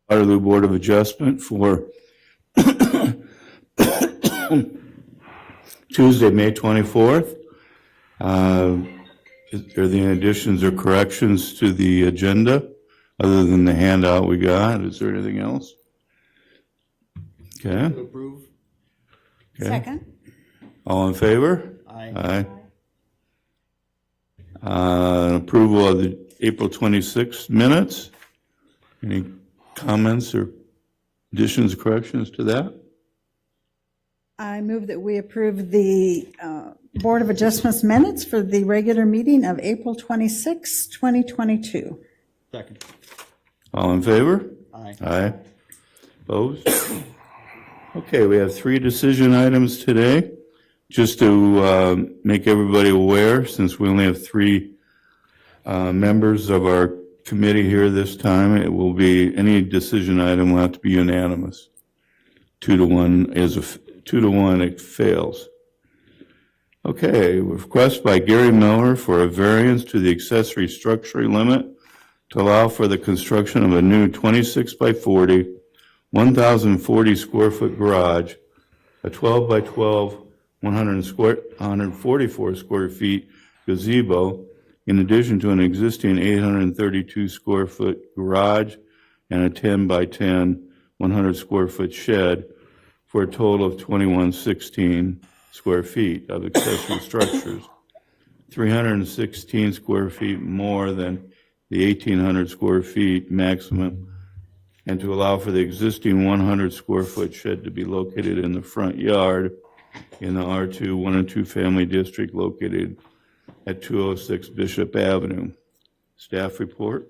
Waterloo Board of Adjustment for Tuesday, May 24th. Are there any additions or corrections to the agenda other than the handout we got? Is there anything else? Okay. Approve. Okay. Second. All in favor? Aye. Approval of the April 26th minutes. Any comments or additions, corrections to that? I move that we approve the Board of Adjustments minutes for the regular meeting of April 26, 2022. Second. All in favor? Aye. Aye. Opposed? Okay, we have 3 decision items today. Just to make everybody aware, since we only have 3 members of our committee here this time, it will be, any decision item will have to be unanimous. 2 to 1 is 2 to 1, it fails. Okay, request by Gary Miller for a variance to the accessory structure limit to allow for the construction of a new 26 by 40, 1,040 square foot garage, a 12 by 12, 144 square feet gazebo, in addition to an existing 832 square foot garage and a 10 by 10, 100 square foot shed, for a total of 2116 square feet of accessory structures, 316 square feet more than the 1,800 square feet maximum, and to allow for the existing 100 square foot shed to be located in the front yard in the R2 1 and 2 family district located at 206 Bishop Avenue. Staff report.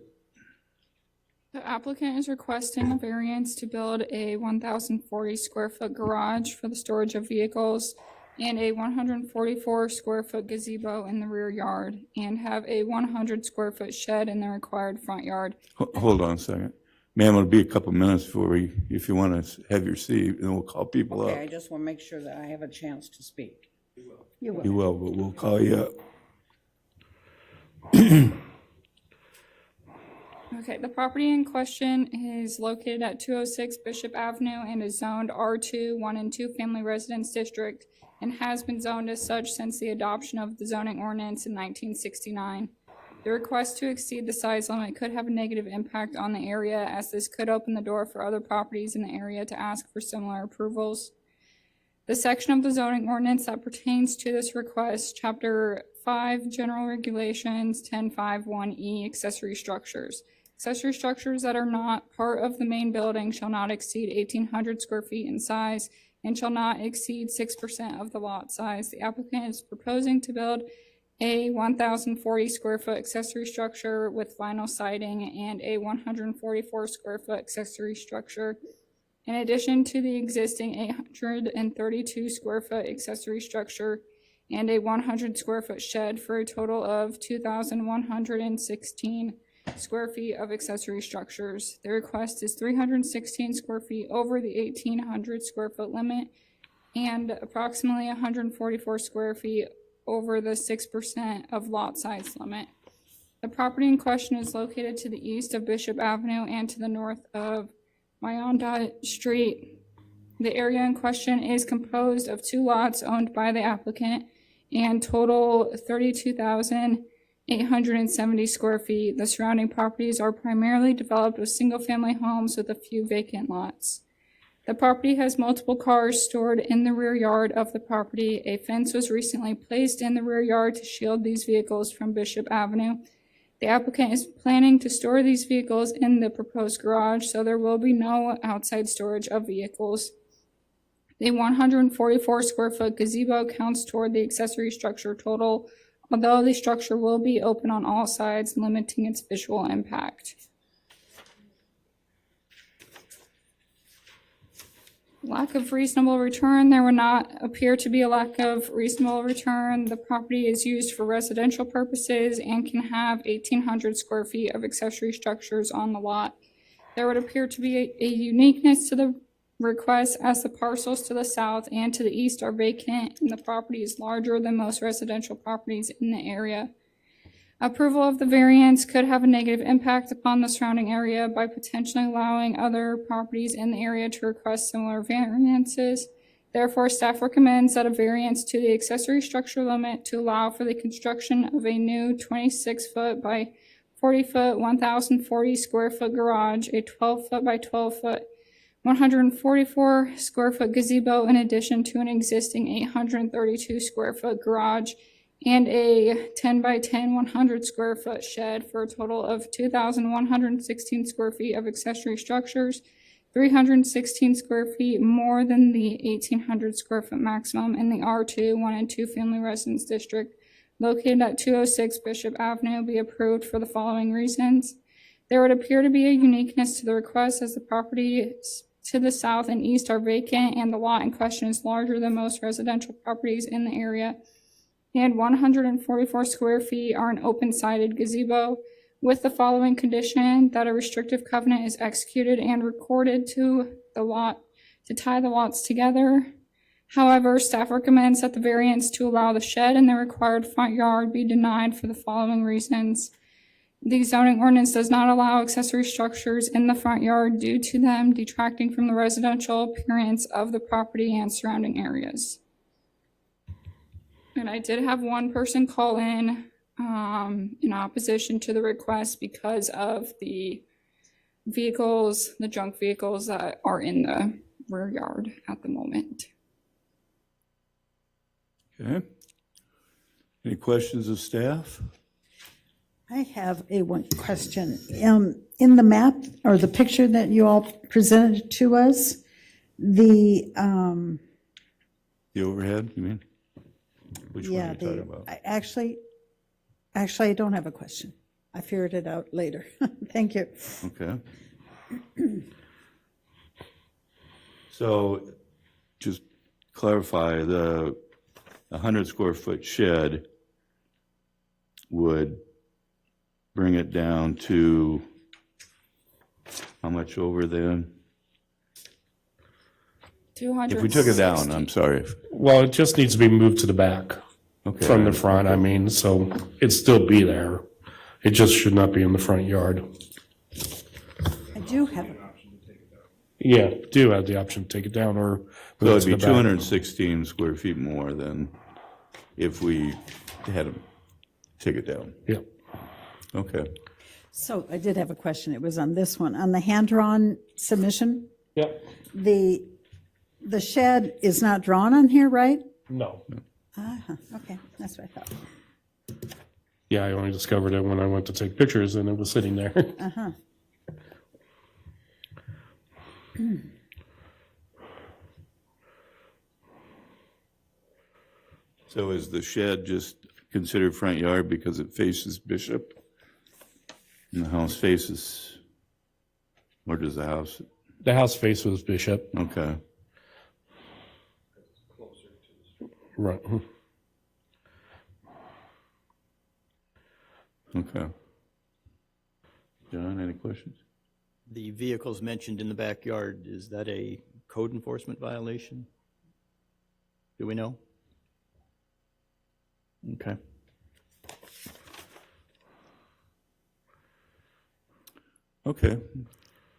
The applicant is requesting a variance to build a 1,040 square foot garage for the storage of vehicles and a 144 square foot gazebo in the rear yard, and have a 100 square foot shed in the required front yard. Hold on a second. Ma'am, it'll be a couple minutes before we, if you want to have your seat, and we'll call people Okay, up. I just want to make sure that I have a chance to speak. You will. You will, but we'll call you up. Okay, the property in question is located at 206 Bishop Avenue and is zoned R2 1 and 2 family residence district, and has been zoned as such since the adoption of the zoning ordinance in 1969. The request to exceed the size limit could have a negative impact on the area, as this could open the door for other properties in the area to ask for similar approvals. The section of the zoning ordinance that pertains to this request, Chapter 5, General Regulations 10.5.1e, Accessory Structures. Accessory structures that are not part of the main building shall not exceed 1,800 square feet in size and shall not exceed 6% of the lot size. The applicant is proposing to build a 1,040 square foot accessory structure with vinyl siding and a 144 square foot accessory structure, in addition to the existing 832 square foot accessory structure and a 100 square foot shed, for a total of 2,116 square feet of accessory structures. The request is 316 square feet over the 1,800 square foot limit and approximately 144 square feet over the 6% of lot size limit. The property in question is located to the east of Bishop Avenue and to the north of Wyandotte Street. The area in question is composed of 2 lots owned by the applicant and total 32,870 square feet. The surrounding properties are primarily developed with single-family homes with a few vacant lots. The property has multiple cars stored in the rear yard of the property. A fence was recently placed in the rear yard to shield these vehicles from Bishop Avenue. The applicant is planning to store these vehicles in the proposed garage, so there will be no outside storage of vehicles. The 144 square foot gazebo counts toward the accessory structure total, although the structure will be open on all sides, limiting its visual impact. Lack of reasonable return. There would not appear to be a lack of reasonable return. The property is used for residential purposes and can have 1,800 square feet of accessory structures on the lot. There would appear to be a uniqueness to the request, as the parcels to the south and to the east are vacant and the property is larger than most residential properties in the area. Approval of the variance could have a negative impact upon the surrounding area by potentially allowing other properties in the area to request similar variances. Therefore, staff recommends that a variance to the accessory structure limit to allow for the construction of a new 26-foot by 40-foot, 1,040 square foot garage, a 12-foot by 12-foot, 144 square foot gazebo in addition to an existing 832 square foot garage, and a 10 by 10, 100 square foot shed for a total of 2,116 square feet of accessory structures, 316 square feet more than the 1,800 square foot maximum in the R2, 1 and 2 family residence district located at 206 Bishop Avenue be approved for the following reasons. There would appear to be a uniqueness to the request as the properties to the south and east are vacant and the lot in question is larger than most residential properties in the area, and 144 square feet are an open-sided gazebo with the following condition: that a restrictive covenant is executed and recorded to the lot to tie the lots together. However, staff recommends that the variance to allow the shed in the required front yard be denied for the following reasons. The zoning ordinance does not allow accessory structures in the front yard due to them detracting from the residential appearance of the property and surrounding areas. And I did have one person call in opposition to the request because of the vehicles, the junk vehicles that are in the rear yard at the moment. Okay. Any questions of staff? I have one question. In the map or the picture that you all presented to us, the, The overhead, you mean? Which one are yeah, you talking about? actually, I don't have a question. I figured it out later. Thank you. Okay. So, just clarify, the 100 square foot shed would bring it down to how much over then? If we took it down, I'm sorry. Well, it just needs to be moved to the back Okay. from the front, I mean, so it'd still be there. It just should not be in the front yard. I do have, Yeah, do have the option to take it down or So move it it'd to be the back. 216 square feet more than if we had to take it down. Yeah, Okay. so I did have a question. It was on this one. On the hand-drawn submission, yeah, the shed is not drawn on here, right? no. Okay, that's what I thought. Yeah, I only discovered it when I went to take pictures and it was sitting there. So is the shed just considered front yard because it faces Bishop? And the house faces, where does the house? The house faces Bishop. Okay. Right. Okay. John, any questions? The vehicles mentioned in the backyard, is that a code enforcement violation? Do we know? Okay. Okay.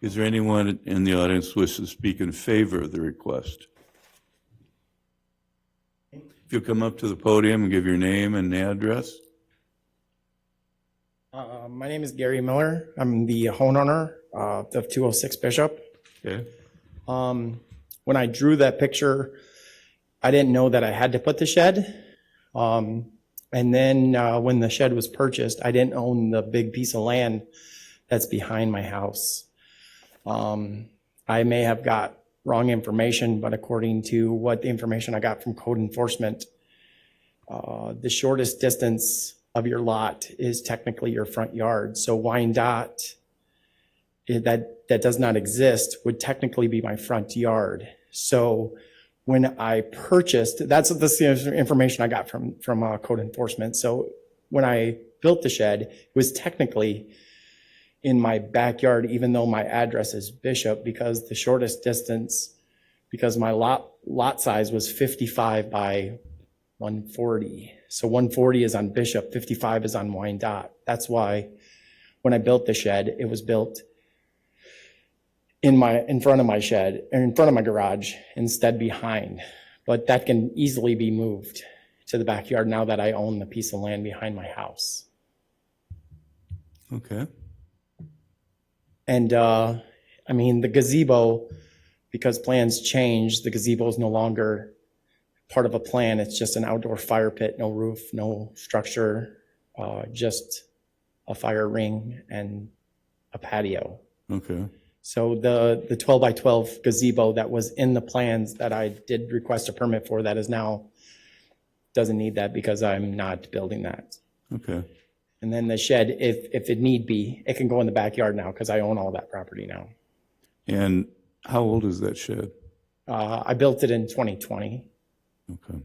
Is there anyone in the audience who wishes to speak in favor of the request? If you'll come up to the podium and give your name and address. My name is Gary Miller. I'm the homeowner of 206 Bishop. Okay. When I drew that picture, I didn't know that I had to put the shed. And then when the shed was purchased, I didn't own the big piece of land that's behind my house. I may have got wrong information, but according to what the information I got from code enforcement, the shortest distance of your lot is technically your front yard. So Wyandotte, that does not exist, would technically be my front yard. So when I purchased, that's the information I got from code enforcement. So when I built the shed, it was technically in my backyard, even though my address is Bishop, because the shortest distance, because my lot size was 55 by 140. So 140 is on Bishop, 55 is on Wyandotte. That's why when I built the shed, it was built in front of my shed, or in front of my garage, instead behind. But that can easily be moved to the backyard now that I own the piece of land behind my house. Okay. And, I mean, the gazebo, because plans changed, the gazebo is no longer part of a plan. It's just an outdoor fire pit, no roof, no structure, just a fire ring and a patio. Okay. So the 12 by 12 gazebo that was in the plans that I did request a permit for, that is now, doesn't need that because I'm not building that. Okay. And then the shed, if it need be, it can go in the backyard now because I own all that property now. And how old is that shed? I built it in 2020. Okay.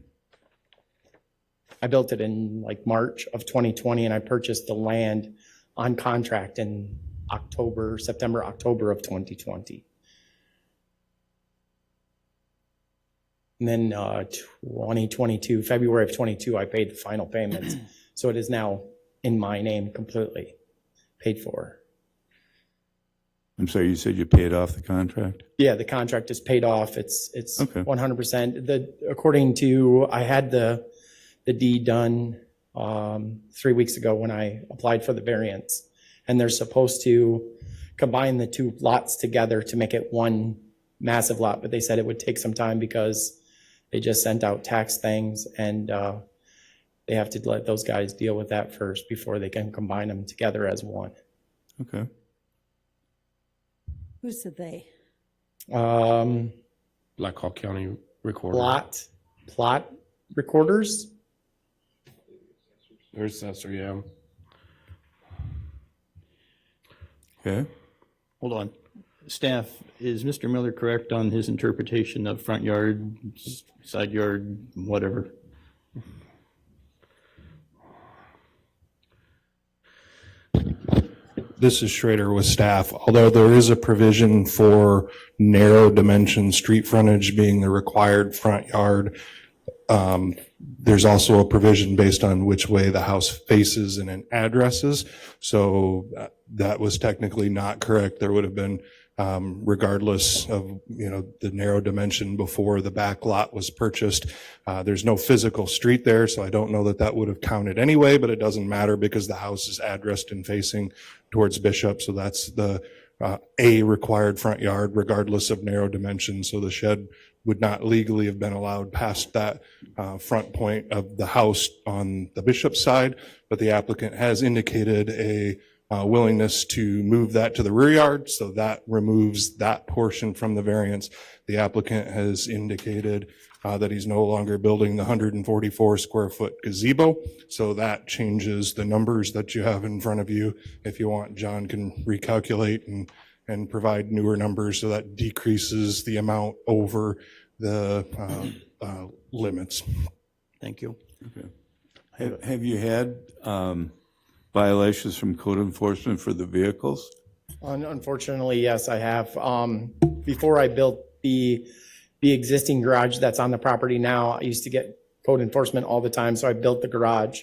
I built it in like March of 2020, and I purchased the land on contract in September, October of 2020. And then 2022, February of 22, I paid the final payments. So it is now in my name completely paid for. I'm sorry, you said you paid off the contract? Yeah, the contract is paid off. It's Okay. 100%. According to, I had the deed done 3 weeks ago when I applied for the variance. And they're supposed to combine the two lots together to make it one massive lot. But they said it would take some time because they just sent out tax things, and they have to let those guys deal with that first before they can combine them together as one. Okay. Who's the they? Blackhawk County Recorder. Plot recorders. There's Accessory, yeah. Okay. Hold on. Staff, is Mr. Miller correct on his interpretation of front yard, side yard, whatever? This is Schrader with staff. Although there is a provision for narrow dimension street frontage being the required front yard, there's also a provision based on which way the house faces and in addresses. So that was technically not correct. There would have been, regardless of, the narrow dimension before the back lot was purchased. There's no physical street there, so I don't know that that would have counted anyway, but it doesn't matter because the house is addressed and facing towards Bishop. So that's the a required front yard regardless of narrow dimension. So the shed would not legally have been allowed past that front point of the house on the Bishop side, but the applicant has indicated a willingness to move that to the rear yard, so that removes that portion from the variance. The applicant has indicated that he's no longer building the 144 square foot gazebo, so that changes the numbers that you have in front of you. If you want, John can recalculate and provide newer numbers, so that decreases the amount over the limits. Thank you. Okay. Have you had violations from code enforcement for the vehicles? Unfortunately, yes, I have. Before I built the existing garage that's on the property now, I used to get code enforcement all the time, so I built the garage,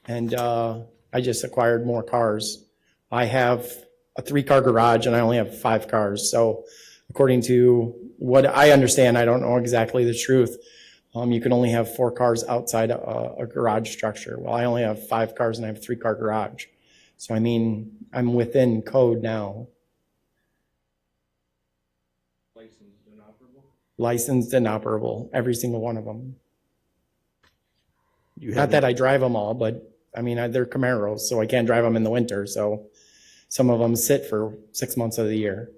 and I just acquired more cars. I have a 3-car garage, and I only have 5 cars. So according to what I understand, I don't know exactly the truth, you can only have 4 cars outside a garage structure. Well, I only have 5 cars, and I have a 3-car garage. So, I mean, I'm within code now. Licensed and operable, every single one of them. Not that I drive them all, but I mean, they're Camaros, so I can't drive them in the winter. So some of them sit for 6 months of the year.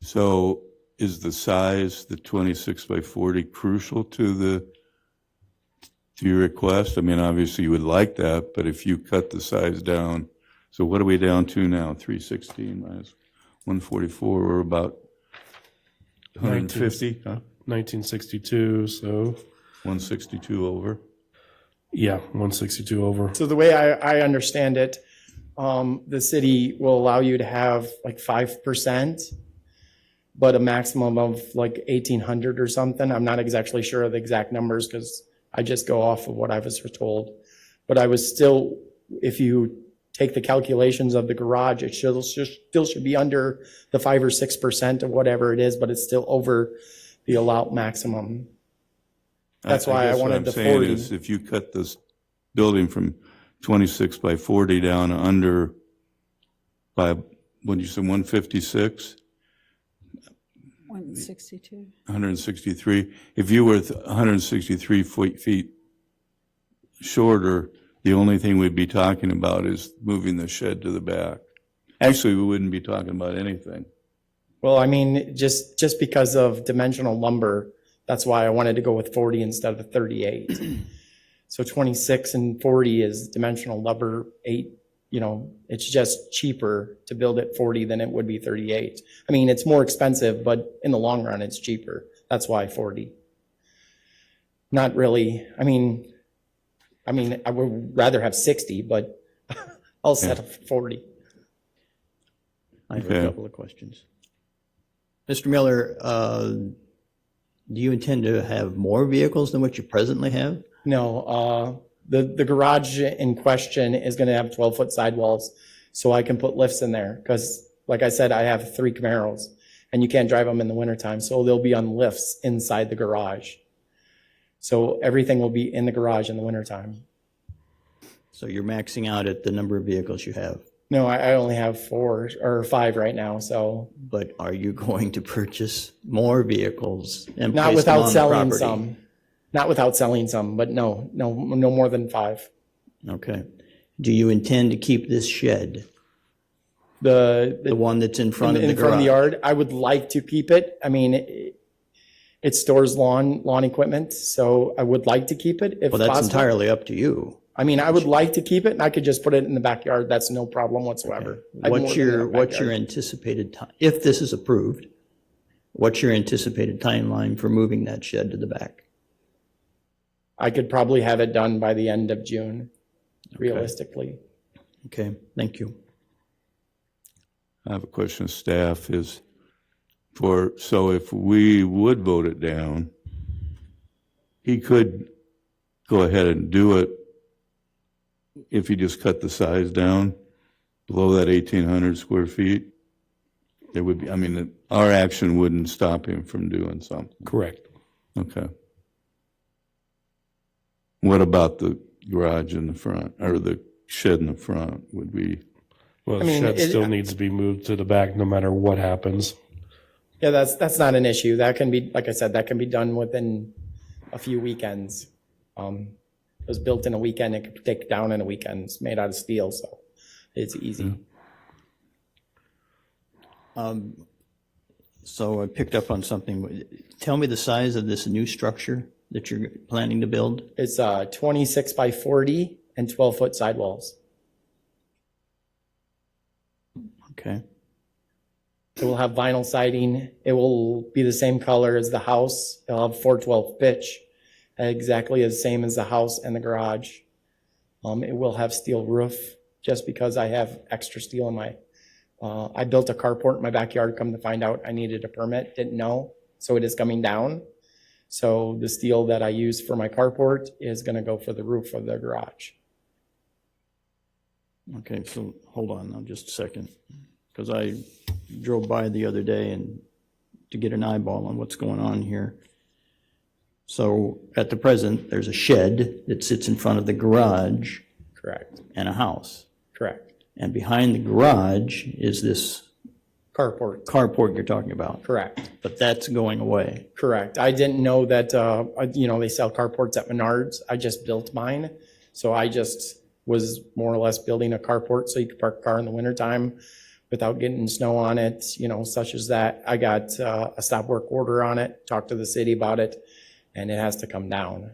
So is the size, the 26 by 40, crucial to your request? I mean, obviously you would like that, but if you cut the size down, so what are we down to now? 316 minus 144, we're about 150, huh? 1962, so 162 over. yeah, 162 over. So the way I understand it, the city will allow you to have like 5%, but a maximum of like 1,800 or something. I'm not exactly sure of the exact numbers because I just go off of what I was told. But I was still, if you take the calculations of the garage, it still should be under the 5 or 6% of whatever it is, but it's still over the allowed maximum. That's why I guess what wanted I'm the saying 40. is if you cut this building from 26 by 40 down under by, what did you say, 156? 162. 163. If you were 163 feet shorter, the only thing we'd be talking about is moving the shed to the back. Actually, we wouldn't be talking about anything. Well, I mean, just because of dimensional lumber, that's why I wanted to go with 40 instead of 38. So 26 and 40 is dimensional lumber 8, it's just cheaper to build at 40 than it would be 38. I mean, it's more expensive, but in the long run, it's cheaper. That's why 40. Not really, I mean, I would rather have 60, but I'll settle for 40. I have Okay. a couple of questions. Mr. Miller, do you intend to have more vehicles than what you presently have? No, the garage in question is going to have 12-foot sidewalls, so I can put lifts in there. Because, like I said, I have 3 Camaros, and you can't drive them in the wintertime, so they'll be on lifts inside the garage. So everything will be in the garage in the wintertime. So you're maxing out at the number of vehicles you have. No, I only have 4 or 5 right now, so But are you going to purchase more vehicles and not place them without on the selling property? some. Not without selling some, but no more than 5. Okay. Do you intend to keep this shed, The the one that's in front of the in front of the garage? yard, I would like to keep it. I mean, it stores lawn equipment, so I would like to keep it if Well, that's possible. entirely up to you. I mean, I would like to keep it, and I could just put it in the backyard. That's no problem whatsoever. I'd more What's than your, enough what's your backyard. anticipated time, if this is approved, what's your anticipated timeline for moving that shed to the back? I could probably have it done by the end of June, realistically. Okay, thank you. I have a question of staff is so if we would vote it down, he could go ahead and do it if he just cut the size down below that 1,800 square feet. There would be, I mean, our action wouldn't stop him from doing something. Correct. Okay. What about the garage in the front, or the shed in the front? Would we? Well, I the mean, shed it- still needs to be moved to the back no matter what happens. Yeah, that's not an issue. That can be, like I said, that can be done within a few weekends. It was built in a weekend. It could take down in a weekend. It's made out of steel, so it's easy. So I picked up on something. Tell me the size of this new structure that you're planning to build. It's 26 by 40 and 12-foot sidewalls. Okay. It will have vinyl siding. It will be the same color as the house. It'll have 412 pitch, exactly the same as the house and the garage. It will have steel roof, just because I have extra steel in my, I built a carport in my backyard, come to find out I needed a permit, didn't know, so it is coming down. So the steel that I use for my carport is gonna go for the roof of the garage. Okay, so hold on now just a second, because I drove by the other day and to get an eyeball on what's going on here. So at the present, there's a shed that sits in front of the garage Correct, and a house. correct. And behind the garage is this Carport, carport you're talking about. correct. But that's going away. Correct. I didn't know that, they sell carports at Menards. I just built mine. So I just was more or less building a carport so you could park a car in the wintertime without getting snow on it, such as that. I got a stop work order on it, talked to the city about it, and it has to come down.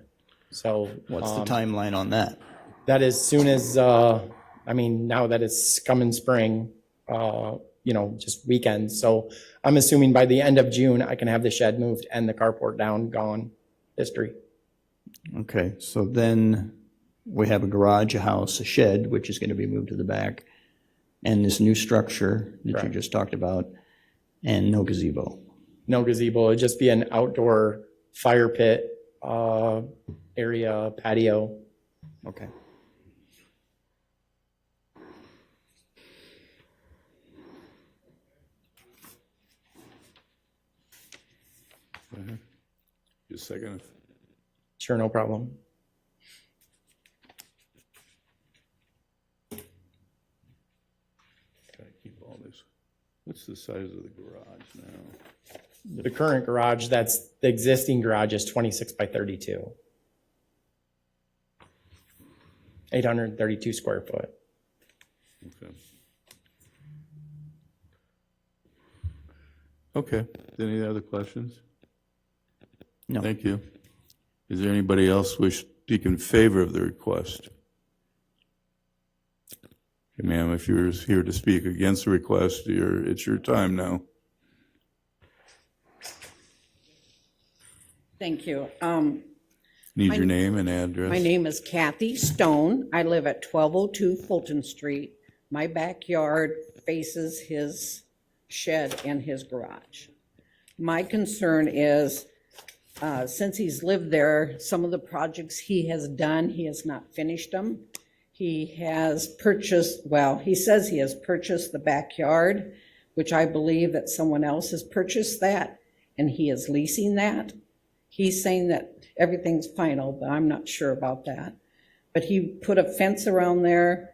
So What's the timeline on that? that as soon as, now that it's coming spring, just weekends. So I'm assuming by the end of June, I can have the shed moved and the carport down, gone, history. Okay, so then we have a garage, a house, a shed, which is going to be moved to the back, and this new structure that you Correct. just talked about, and no gazebo. No gazebo, it'd just be an outdoor fire pit, area, patio. Okay. Just a second. Sure, no problem. Gotta keep all this. What's the size of the garage now? The current garage, that's, the existing garage is 26 by 32. 832 square foot. Okay. Okay, any other questions? No. Thank you. Is there anybody else wish to speak in favor of the request? Okay, ma'am, if you're here to speak against the request, it's your time now. Thank you. Need your name and address? My name is Kathy Stone. I live at 1202 Fulton Street. My backyard faces his shed and his garage. My concern is, since he's lived there, some of the projects he has done, he has not finished them. He has purchased, well, he says he has purchased the backyard, which I believe that someone else has purchased that, and he is leasing that. He's saying that everything's final, but I'm not sure about that. But he put a fence around there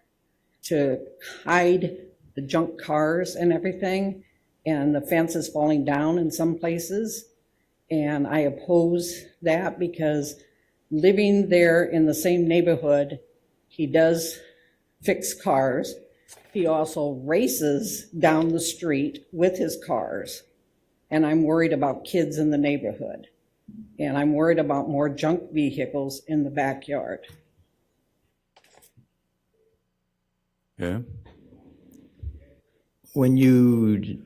to hide the junk cars and everything, and the fence is falling down in some places. And I oppose that because living there in the same neighborhood, he does fix cars. He also races down the street with his cars. And I'm worried about kids in the neighborhood. And I'm worried about more junk vehicles in the backyard. Yeah, When you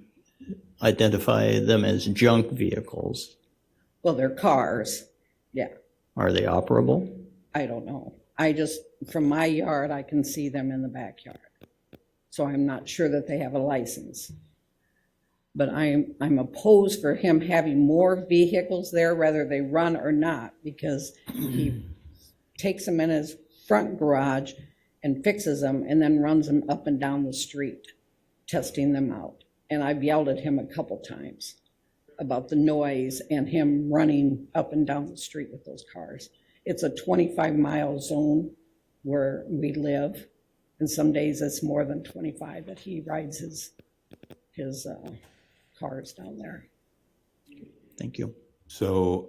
identify them as junk vehicles, Well, they're cars. Yeah, are they operable? I don't know. I just, from my yard, I can see them in the backyard. So I'm not sure that they have a license. But I'm opposed for him having more vehicles there, whether they run or not, because he takes them in his front garage and fixes them and then runs them up and down the street, testing them out. And I've yelled at him a couple times about the noise and him running up and down the street with those cars. It's a 25-mile zone where we live, and some days it's more than 25 that he rides his cars down there. Thank you. so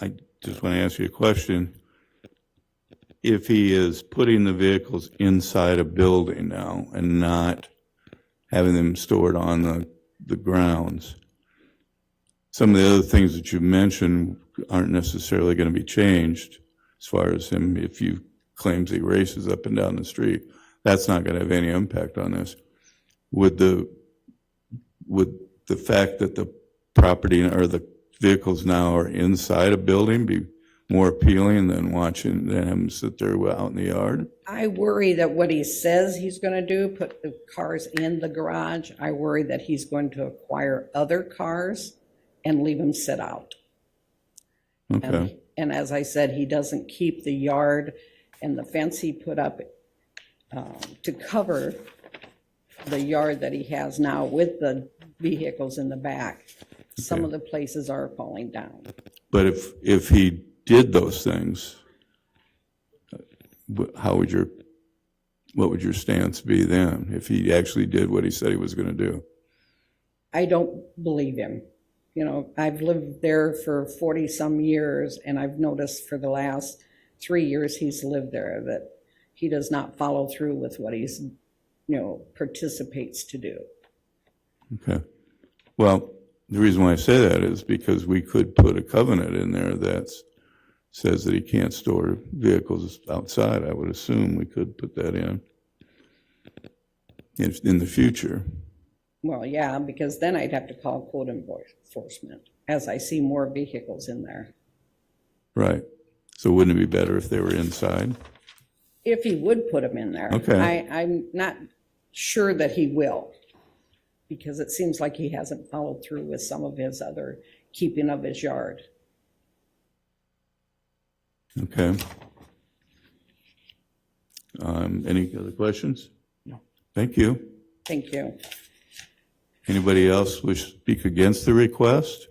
I just want to ask you a question. If he is putting the vehicles inside a building now and not having them stored on the grounds, some of the other things that you mentioned aren't necessarily going to be changed as far as him, if he claims he races up and down the street. That's not going to have any impact on this. Would the fact that the property or the vehicles now are inside a building be more appealing than watching them sit there out in the yard? I worry that what he says he's going to do, put the cars in the garage, I worry that he's going to acquire other cars and leave them sit out. Okay, And as I said, he doesn't keep the yard and the fence he put up to cover the yard that he has now with the vehicles in the back. Some of the places are falling down. but if he did those things, what would your stance be then, if he actually did what he said he was going to do? I don't believe him. You know, I've lived there for 40-some years, and I've noticed for the last 3 years he's lived there that he does not follow through with what he's, participates to do. Okay. Well, the reason why I say that is because we could put a covenant in there that says that he can't store vehicles outside. I would assume we could put that in the future. Well, yeah, because then I'd have to call code enforcement as I see more vehicles in there. Right. So wouldn't it be better if they were inside? If he would put them in there. Okay. I'm not sure that he will, because it seems like he hasn't followed through with some of his other keeping of his yard. Okay. Any other questions? No. Thank you. Thank you. Anybody else wish to speak against the request?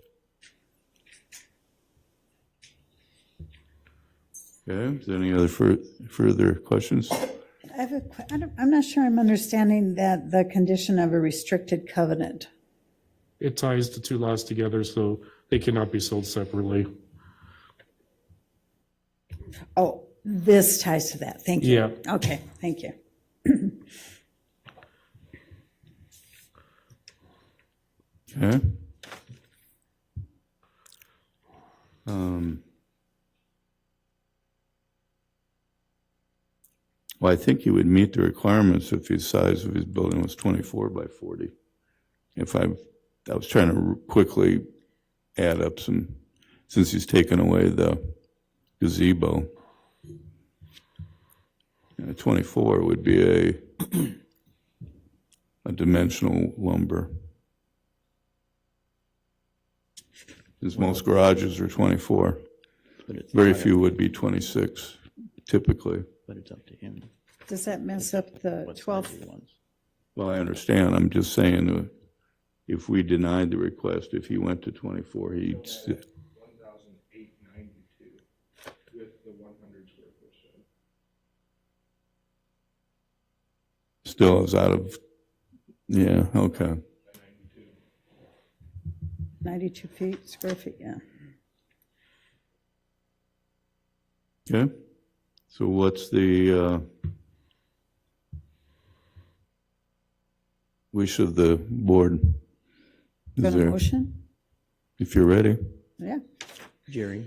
Okay, is there any other further questions? I have I'm not sure I'm understanding that the condition of a restricted covenant. It ties the two lots together, so they cannot be sold separately. Oh, this ties to that. Thank you. Yeah. Okay, thank you. Okay. Well, I think he would meet the requirements if the size of his building was 24 by 40. I was trying to quickly add up some, since he's taken away the gazebo. 24 would be a dimensional lumber. Because most garages are 24. But it's Very not- few would be 26 typically. But it's up to him. Does that mess up the what 12? size he wants. Well, I understand. I'm just saying, if we denied the request, if he went to 24, he'd, 1,892 with the 100 square foot shed. still is out of, yeah, okay. 92 feet, square feet, yeah. Okay. So what's the wish of the board? Is Got a there, motion? if you're ready? Yeah. Jerry,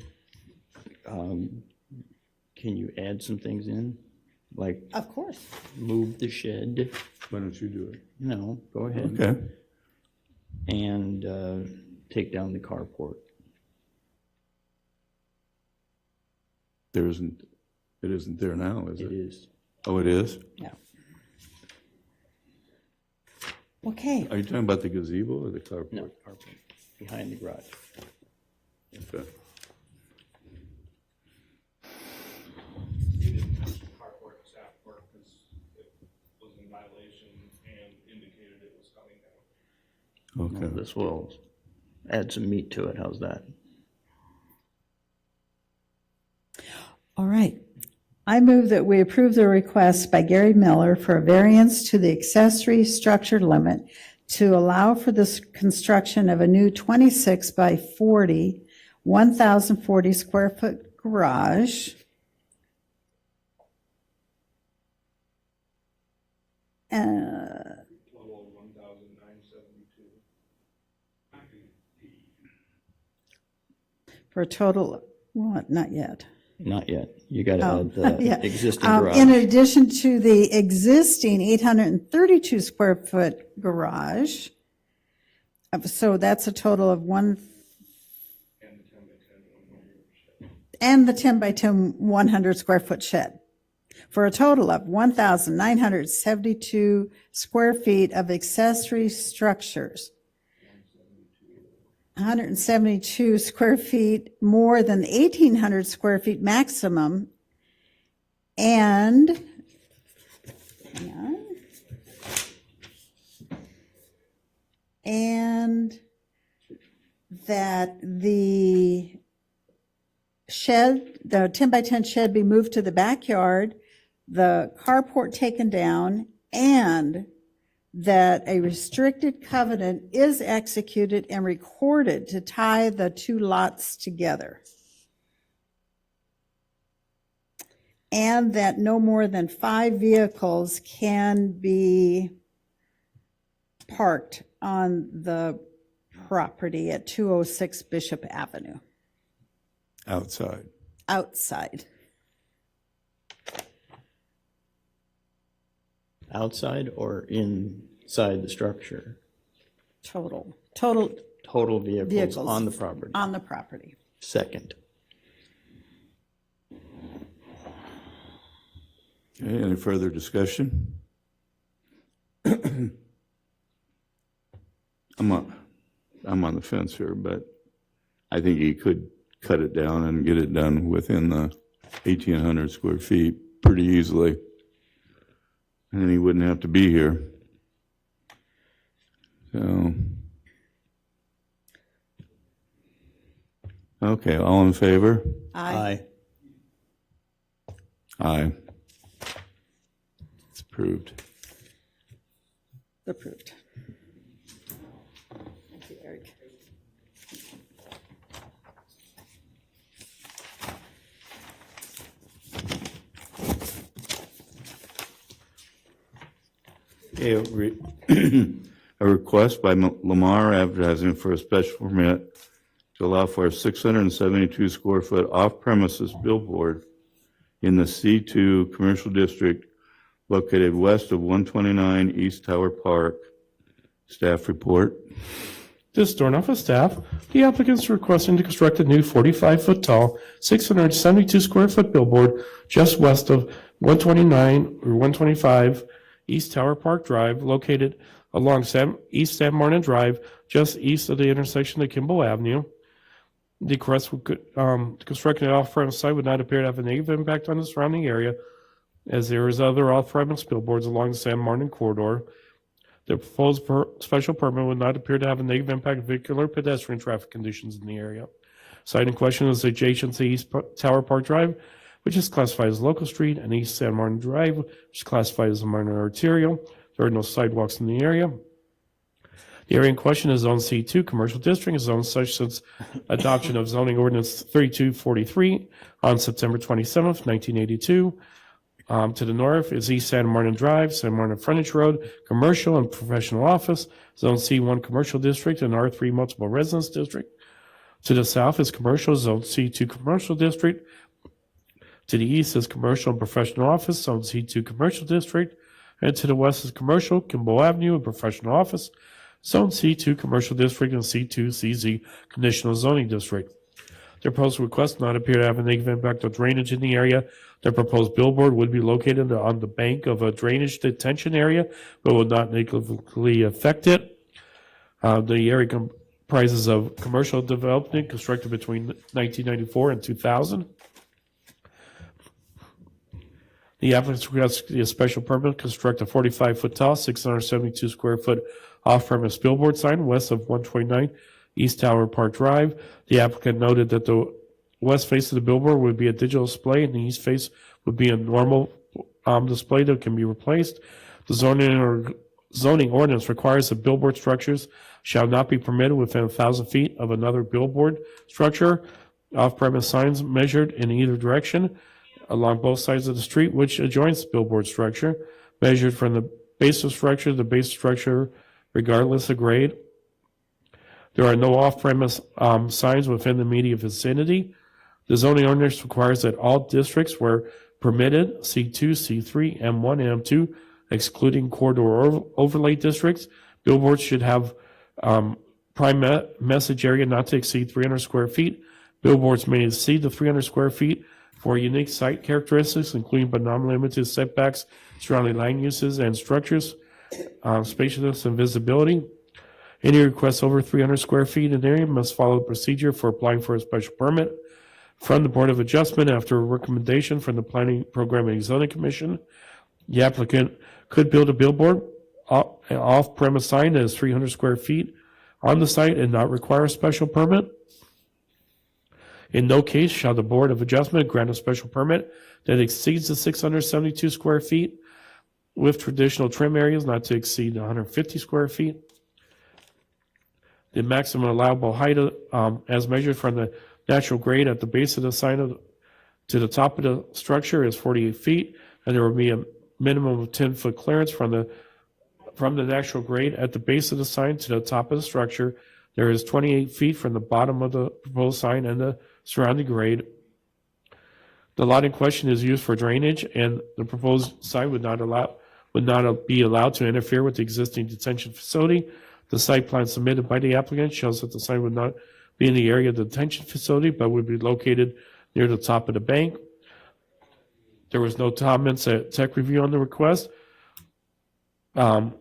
can you add some things in? Like Of course. move the shed? Why don't you do it? No, go ahead. Okay. And take down the carport. It isn't there now, is It it? is. Oh, it is? Yeah. Okay, Are you talking about the gazebo or the carport? No, carport, behind the garage. Okay. He didn't have to carport staff work because it was in violation and indicated it was coming down. Okay. This will add some meat to it. How's that? all right. I move that we approve the request by Gary Miller for a variance to the accessory structure limit to allow for the construction of a new 26 by 40, 1,040 square foot garage. Total of 1,972. For a total, what, not yet. Not yet. You got to Oh, add yeah. the existing In garage. addition to the existing 832 square foot garage. So that's a total of and the 10 by 10 100 square foot shed, for a total of 1,972 square feet of accessory structures. 172 square feet more than 1,800 square feet maximum, and, hang on, and that the shed, the 10 by 10 shed be moved to the backyard, the carport taken down, and that a restricted covenant is executed and recorded to tie the two lots together. And that no more than 5 vehicles can be parked on the property at 206 Bishop Avenue, Outside. outside. Outside or inside the structure? Total Total vehicles Vehicles. on the property. on the property. Second. Okay, any further discussion? I'm on the fence here, but I think he could cut it down and get it done within the 1,800 square feet pretty easily. And then he wouldn't have to be here. So, okay, all in favor? Aye. Aye. It's approved. Approved. Thank you, Eric. Okay, a request by Lamar Advertising for a special permit to allow for a 672 square foot off-premises billboard in the C2 Commercial District located west of 129 East Tower Park. Staff report. This is Dorn Office staff. The applicant's requesting to construct a new 45-foot tall, 672 square foot billboard just west of 129 or 125 East Tower Park Drive, located along East San Martin Drive, just east of the intersection of Kimball Avenue. The request to construct an off-premise site would not appear to have a negative impact on the surrounding area, as there is other off-premise billboards along the San Martin corridor. The proposed special permit would not appear to have a negative impact on vehicular or pedestrian traffic conditions in the area. Site in question is adjacent to East Tower Park Drive, which is classified as local street, and East San Martin Drive, which is classified as a minor arterial. There are no sidewalks in the area. The area in question is Zone C2 Commercial District, is zoned such since adoption of zoning ordinance 3243 on September 27th, 1982. To the north is East San Martin Drive, San Martin Frontage Road, Commercial and Professional Office, Zone C1 Commercial District, and R3 Multiple Residence District. To the south is Commercial, Zone C2 Commercial District. To the east is Commercial and Professional Office, Zone C2 Commercial District. And to the west is Commercial, Kimball Avenue, and Professional Office, Zone C2 Commercial District, and C2 CZ Conditional Zoning District. The proposed request not appear to have a negative impact on drainage in the area. The proposed billboard would be located on the bank of a drainage detention area, but would not negatively affect it. The area comprises of commercial development constructed between 1994 and 2000. The applicant requests a special permit to construct a 45-foot tall, 672 square foot off-premise billboard sign west of 129 East Tower Park Drive. The applicant noted that the west face of the billboard would be a digital display, and the east face would be a normal display that can be replaced. The zoning ordinance requires that billboard structures shall not be permitted within 1,000 feet of another billboard structure. Off-premise signs measured in either direction along both sides of the street, which adjoins the billboard structure, measured from the base of structure to the base of structure, regardless of grade. There are no off-premise signs within the immediate vicinity. The zoning ordinance requires that all districts where permitted, C2, C3, M1, and M2, excluding corridor overlay districts, billboards should have prime message area not to exceed 300 square feet. Billboards may exceed the 300 square feet for unique site characteristics, including but not limited to setbacks, surrounding land uses and structures, spaciousness and visibility. Any requests over 300 square feet in area must follow the procedure for applying for a special permit from the Board of Adjustment after a recommendation from the Planning, Programming, and Zoning Commission. The applicant could build a billboard off-premise sign that is 300 square feet on the site and not require a special permit. In no case shall the Board of Adjustment grant a special permit that exceeds the 672 square feet with traditional trim areas not to exceed 150 square feet. The maximum allowable height as measured from the natural grade at the base of the sign to the top of the structure is 48 feet, and there will be a minimum of 10-foot clearance from the natural grade at the base of the sign to the top of the structure. There is 28 feet from the bottom of the proposed sign and the surrounding grade. The lot in question is used for drainage, and the proposed sign would not be allowed to interfere with the existing detention facility. The site plan submitted by the applicant shows that the sign would not be in the area of the detention facility, but would be located near the top of the bank. There was no comments at tech review on the request. To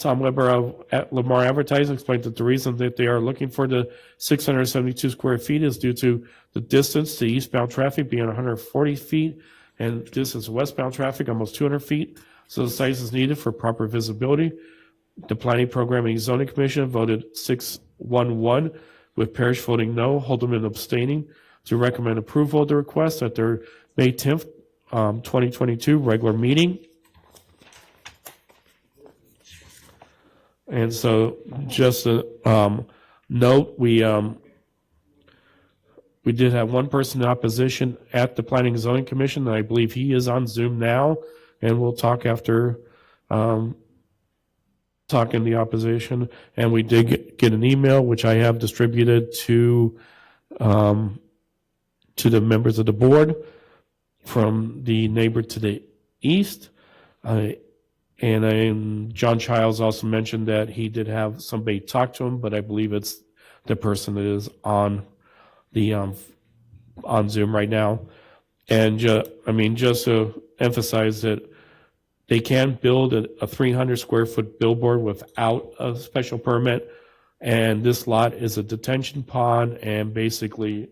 Tom Weber at Lamar Advertising explained that the reason that they are looking for the 672 square feet is due to the distance to eastbound traffic being 140 feet and distance to westbound traffic almost 200 feet. So the size is needed for proper visibility. The Planning, Programming, and Zoning Commission voted 6-1-1 with Parrish voting no, Haldeman abstaining to recommend approval of the request at their May 10th, 2022 regular meeting. And so just a note, we did have one person in opposition at the Planning and Zoning Commission, and I believe he is on Zoom now, and we'll talk after talking the opposition. And we did get an email, which I have distributed to the members of the board from the neighbor to the east. And John Childs also mentioned that he did have somebody talk to him, but I believe it's the person that is on the on Zoom right now. And just to emphasize that they can build a 300 square foot billboard without a special permit, and this lot is a detention pond and basically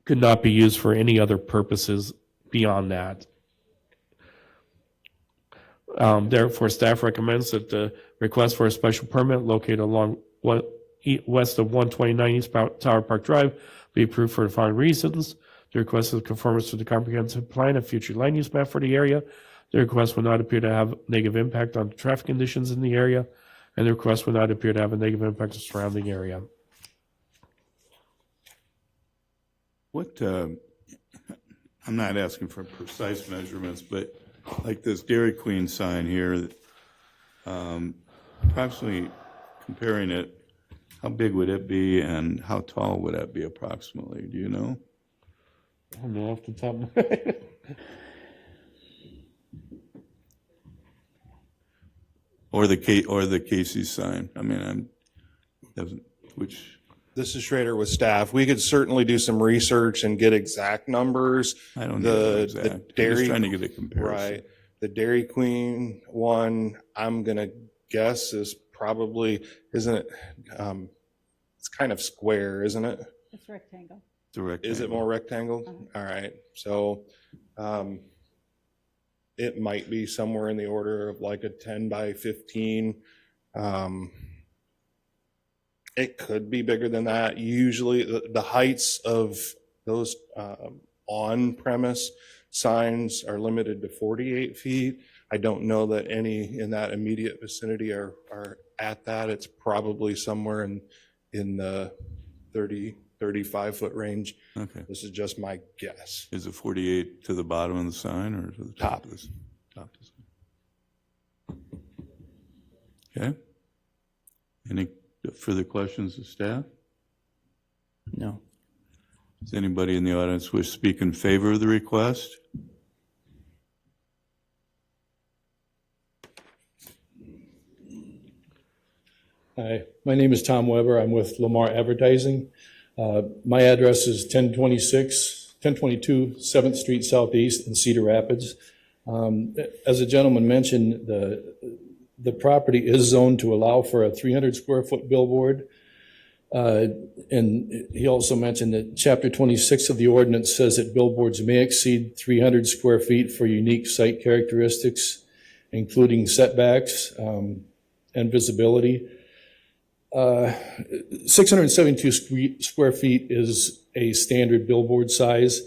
could not be used for any other purposes beyond that. Therefore, staff recommends that the request for a special permit located along west of 129 East Tower Park Drive be approved for the following reasons. The request is conformance to the comprehensive plan and future land use map for the area. The request will not appear to have negative impact on traffic conditions in the area, and the request will not appear to have a negative impact on the surrounding area. What, I'm not asking for precise measurements, but like this Dairy Queen sign here, approximately comparing it, how big would it be and how tall would that be approximately? Do you know? I don't know off the top of my head. Or the Casey's sign. I mean, which This is Schrader with staff. We could certainly do some research and get exact numbers. I don't know exact. I'm just Dairy, trying to get a comparison. right. The Dairy Queen one, I'm gonna guess is probably, isn't it? It's kind of square, isn't it? It's rectangle. Direct. Is it more rectangle? All right. So, it might be somewhere in the order of like a 10 by 15. It could be bigger than that. Usually the heights of those on-premise signs are limited to 48 feet. I don't know that any in that immediate vicinity are at that. It's probably somewhere in the 30, 35 foot range. Okay. This is just my guess. Is it 48 to the bottom of the sign or to the top of the top of the sign? Okay. Any further questions of staff? No. Does anybody in the audience wish to speak in favor of the request? Hi, my name is Tom Weber. I'm with Lamar Advertising. My address is 1022 7th Street Southeast in Cedar Rapids. As a gentleman mentioned, the property is zoned to allow for a 300 square foot billboard. And he also mentioned that Chapter 26 of the ordinance says that billboards may exceed 300 square feet for unique site characteristics, including setbacks and visibility. 672 square feet is a standard billboard size.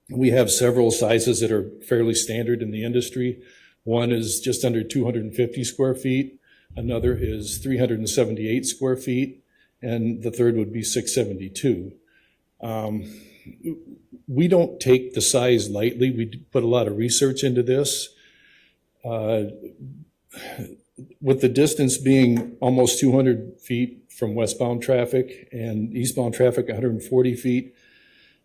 We have several sizes that are fairly standard in the industry. One is just under 250 square feet. Another is 378 square feet. And the third would be 672. We don't take the size lightly. We put a lot of research into this. With the distance being almost 200 feet from westbound traffic and eastbound traffic 140 feet,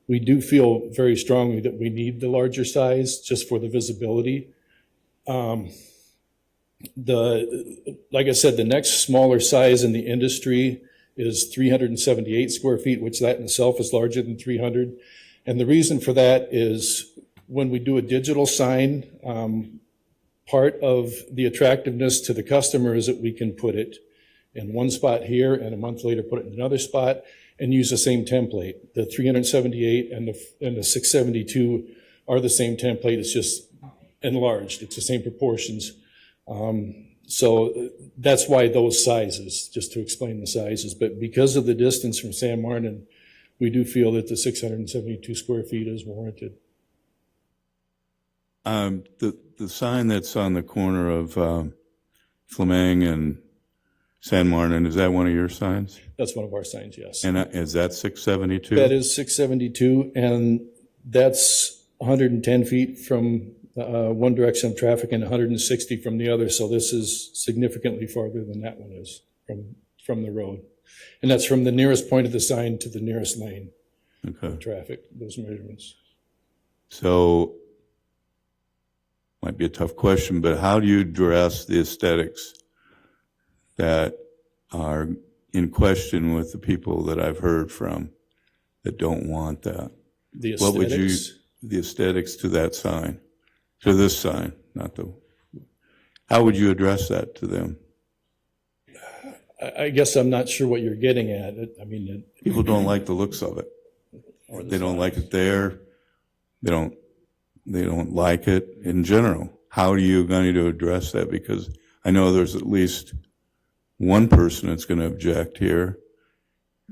we do feel very strongly that we need the larger size just for the visibility. Like I said, the next smaller size in the industry is 378 square feet, which that in itself is larger than 300. And the reason for that is when we do a digital sign, part of the attractiveness to the customer is that we can put it in one spot here and a month later put it in another spot and use the same template. The 378 and the 672 are the same template. It's just enlarged. It's the same proportions. So that's why those sizes, just to explain the sizes. But because of the distance from San Martin, we do feel that the 672 square feet is warranted. The sign that's on the corner of Fleming and San Martin, is that one of your signs? That's one of our signs, yes. And is that 672? That is 672, and that's 110 feet from one direction of traffic and 160 from the other. So this is significantly farther than that one is from the road. And that's from the nearest point of the sign to the nearest lane of traffic, those measurements. So, might be a tough question, but how do you address the aesthetics that are in question with the people that I've heard from that don't want that? The What would you, aesthetics, the aesthetics to that sign, to this sign, not the, how would you address that to them? I guess I'm not sure what you're getting at. I mean, People don't like the looks of it. They don't like it there. They don't like it in general. How are you going to address that? Because I know there's at least one person that's going to object here.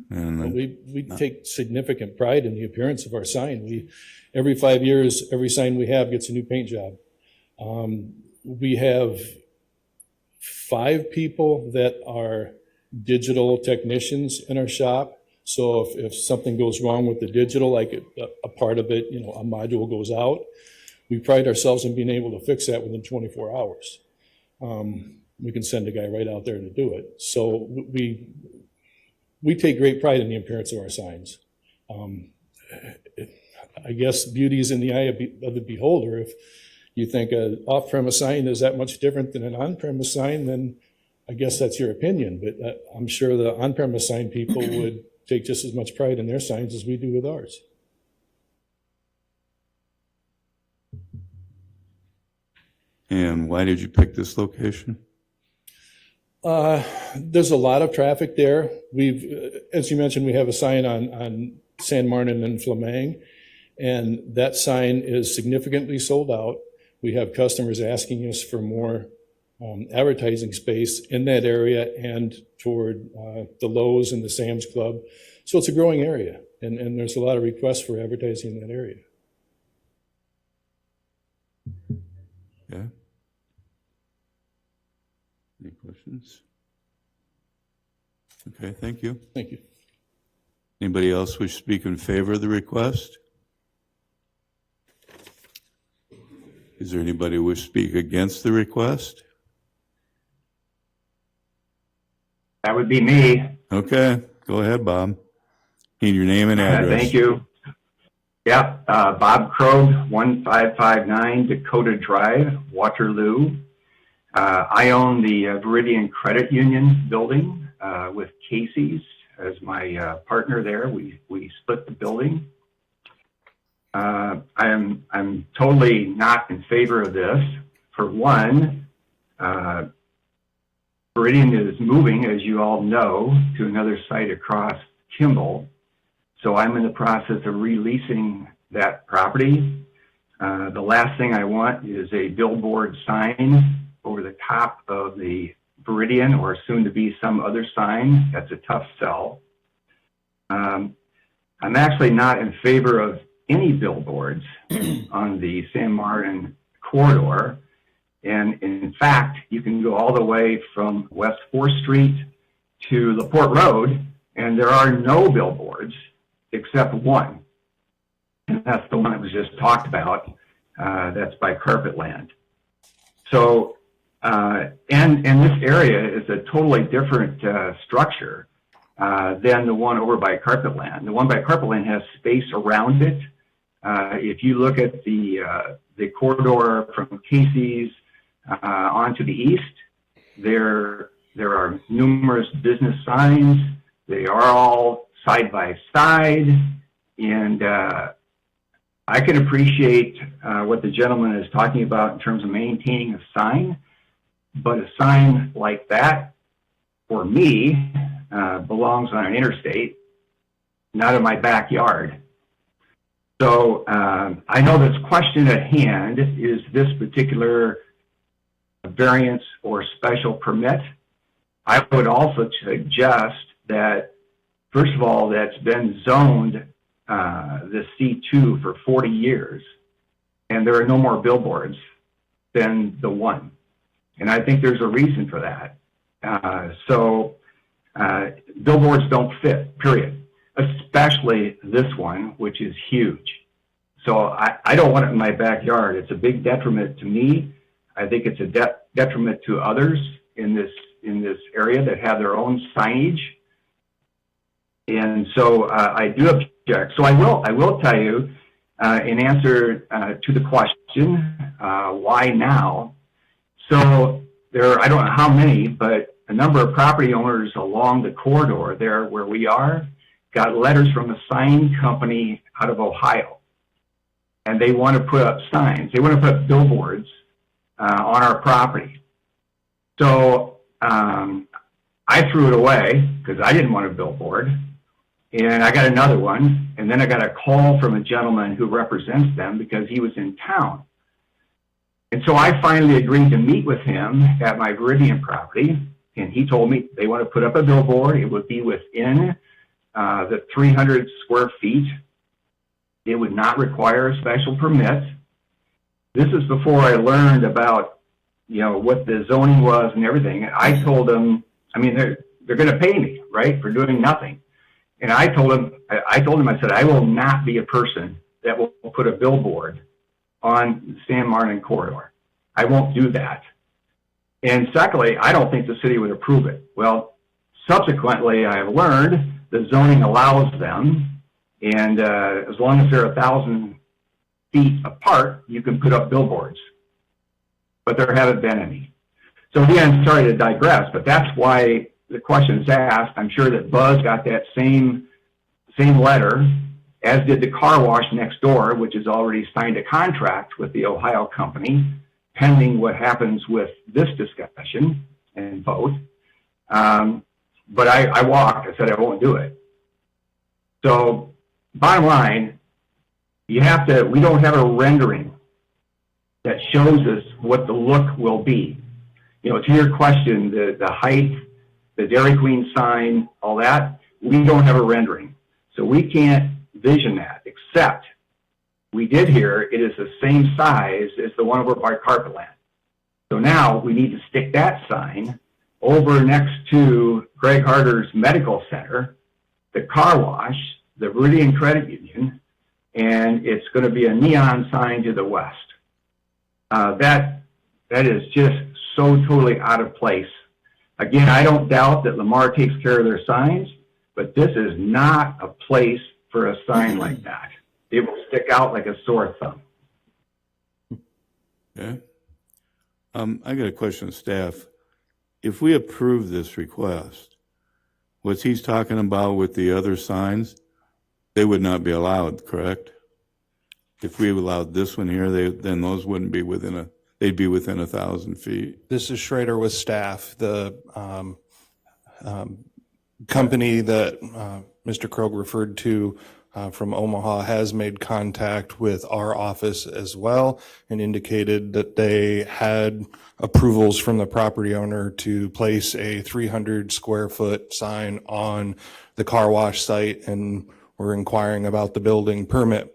And we take significant pride in the appearance of our sign. Every 5 years, every sign we have gets a new paint job. We have 5 people that are digital technicians in our shop. So if something goes wrong with the digital, like a part of it, a module goes out, we pride ourselves in being able to fix that within 24 hours. We can send a guy right out there to do it. So we take great pride in the appearance of our signs. I guess beauty is in the eye of the beholder. If you think an off-premise sign is that much different than an on-premise sign, then I guess that's your opinion. But I'm sure the on-premise sign people would take just as much pride in their signs as we do with ours. And why did you pick this location? There's a lot of traffic there. As you mentioned, we have a sign on San Martin and Fleming, and that sign is significantly sold out. We have customers asking us for more advertising space in that area and toward the Lowe's and the Sam's Club. So it's a growing area, and there's a lot of requests for advertising in that area. Yeah. Any questions? Okay, thank you. Thank you. Anybody else wish to speak in favor of the request? Is there anybody who wish to speak against the request? That would be me. Okay, go ahead, Bob. Need your name and address. Thank you. Yep, Bob Krogh, 1559 Dakota Drive, Waterloo. I own the Viridian Credit Union building with Casey's as my partner there. We split the building. I'm totally not in favor of this. For one, Viridian is moving, as you all know, to another site across Kimball. So I'm in the process of releasing that property. The last thing I want is a billboard sign over the top of the Viridian or soon to be some other sign. That's a tough sell. I'm actually not in favor of any billboards on the San Martin corridor. And in fact, you can go all the way from West 4th Street to LaPorte Road, and there are no billboards except one. And that's the one that was just talked about. That's by Carpetland. So, and this area is a totally different structure than the one over by Carpetland. The one by Carpetland has space around it. If you look at the corridor from Casey's onto the east, there are numerous business signs. They are all side by side, and I can appreciate what the gentleman is talking about in terms of maintaining a sign, but a sign like that, for me, belongs on an interstate, not in my backyard. So I know this question at hand is this particular variance or special permit. I would also suggest that, first of all, that's been zoned the C2 for 40 years, and there are no more billboards than the one. And I think there's a reason for that. Billboards don't fit, period, especially this one, which is huge. So I don't want it in my backyard. It's a big detriment to me. I think it's a detriment to others in this area that have their own signage. And so I do object. So I will tell you in answer to the question, why now? So there are, I don't know how many, but a number of property owners along the corridor there where we are got letters from a sign company out of Ohio. And they want to put up signs. They want to put up billboards on our property. So I threw it away because I didn't want a billboard. And I got another one. And then I got a call from a gentleman who represents them because he was in town. And so I finally agreed to meet with him at my Viridian property. And he told me they want to put up a billboard. It would be within the 300 square feet. It would not require a special permit. This is before I learned about, what the zoning was and everything. I told them, they're going to pay me, right, for doing nothing. And I told him, I said, I will not be a person that will put a billboard on the San Martin corridor. I won't do that. And secondly, I don't think the city would approve it. Well, subsequently, I have learned the zoning allows them, and as long as they're 1,000 feet apart, you can put up billboards. But there haven't been any. So again, sorry to digress, but that's why the question is asked. I'm sure that Buzz got that same letter, as did the car wash next door, which has already signed a contract with the Ohio company, pending what happens with this discussion and vote. But I walked. I said I won't do it. So bottom line, we don't have a rendering that shows us what the look will be. To your question, the height, the Dairy Queen sign, all that, we don't have a rendering. So we can't vision that, except we did hear it is the same size as the one over by Carpetland. So now we need to stick that sign over next to Greg Harder's Medical Center, the car wash, the Viridian Credit Union, and it's going to be a neon sign to the west. That is just so totally out of place. Again, I don't doubt that Lamar takes care of their signs, but this is not a place for a sign like that. It will stick out like a sore thumb. Okay. I got a question of staff. If we approve this request, what he's talking about with the other signs, they would not be allowed, correct? If we allowed this one here, then those wouldn't be they'd be within 1,000 feet. This is Schrader with staff. The company that Mr. Krogh referred to from Omaha has made contact with our office as well and indicated that they had approvals from the property owner to place a 300 square foot sign on the car wash site, and were inquiring about the building permit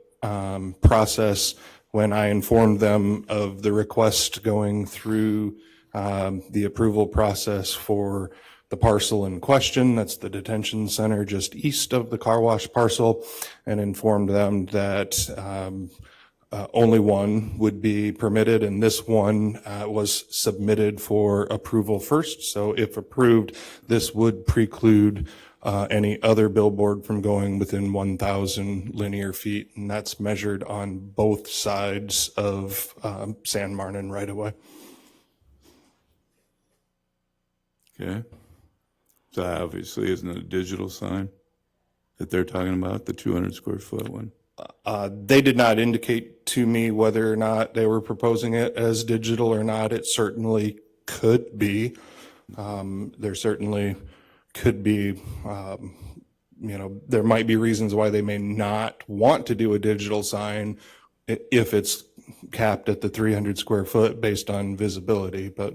process when I informed them of the request going through the approval process for the parcel in question. That's the detention center just east of the car wash parcel, and informed them that only one would be permitted, and this one was submitted for approval first. So if approved, this would preclude any other billboard from going within 1,000 linear feet, and that's measured on both sides of San Martin right away. Okay. So obviously isn't it a digital sign that they're talking about, the 200 square foot one? They did not indicate to me whether or not they were proposing it as digital or not. It certainly could be. There certainly could be, there might be reasons why they may not want to do a digital sign if it's capped at the 300 square foot based on visibility, but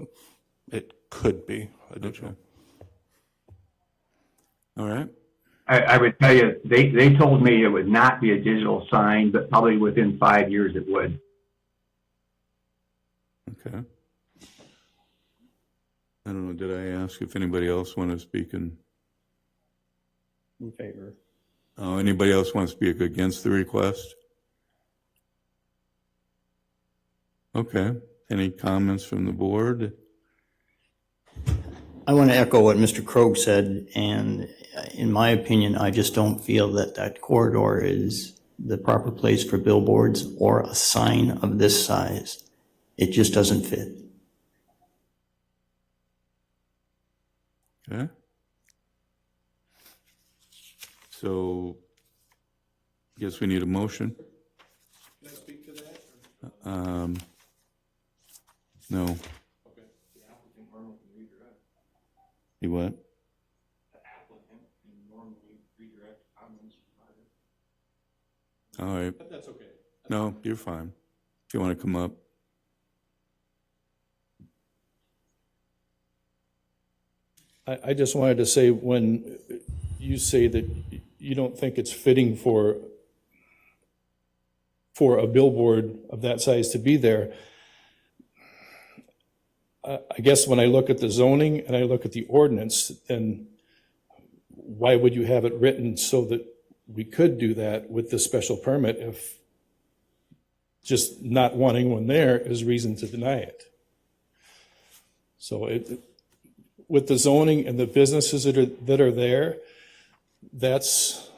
it could be a digital. All right. I would tell you, they told me it would not be a digital sign, but probably within 5 years it would. Okay. I don't know, did I ask if anybody else want to speak in favor. anybody else want to speak against the request? Okay. Any comments from the board? I want to echo what Mr. Krogh said, and in my opinion, I just don't feel that that corridor is the proper place for billboards or a sign of this size. It just doesn't fit. Okay. So, guess we need a motion. Can I speak to that? No. Okay. The applicant normally redirect. You what? The applicant can normally redirect comments provided. All right. But that's okay. No, you're fine. If you want to come up. I just wanted to say, when you say that you don't think it's fitting for a billboard of that size to be there, I guess when I look at the zoning and I look at the ordinance, then why would you have it written so that we could do that with the special permit if just not wanting one there is reason to deny it? So with the zoning and the businesses that are there, that's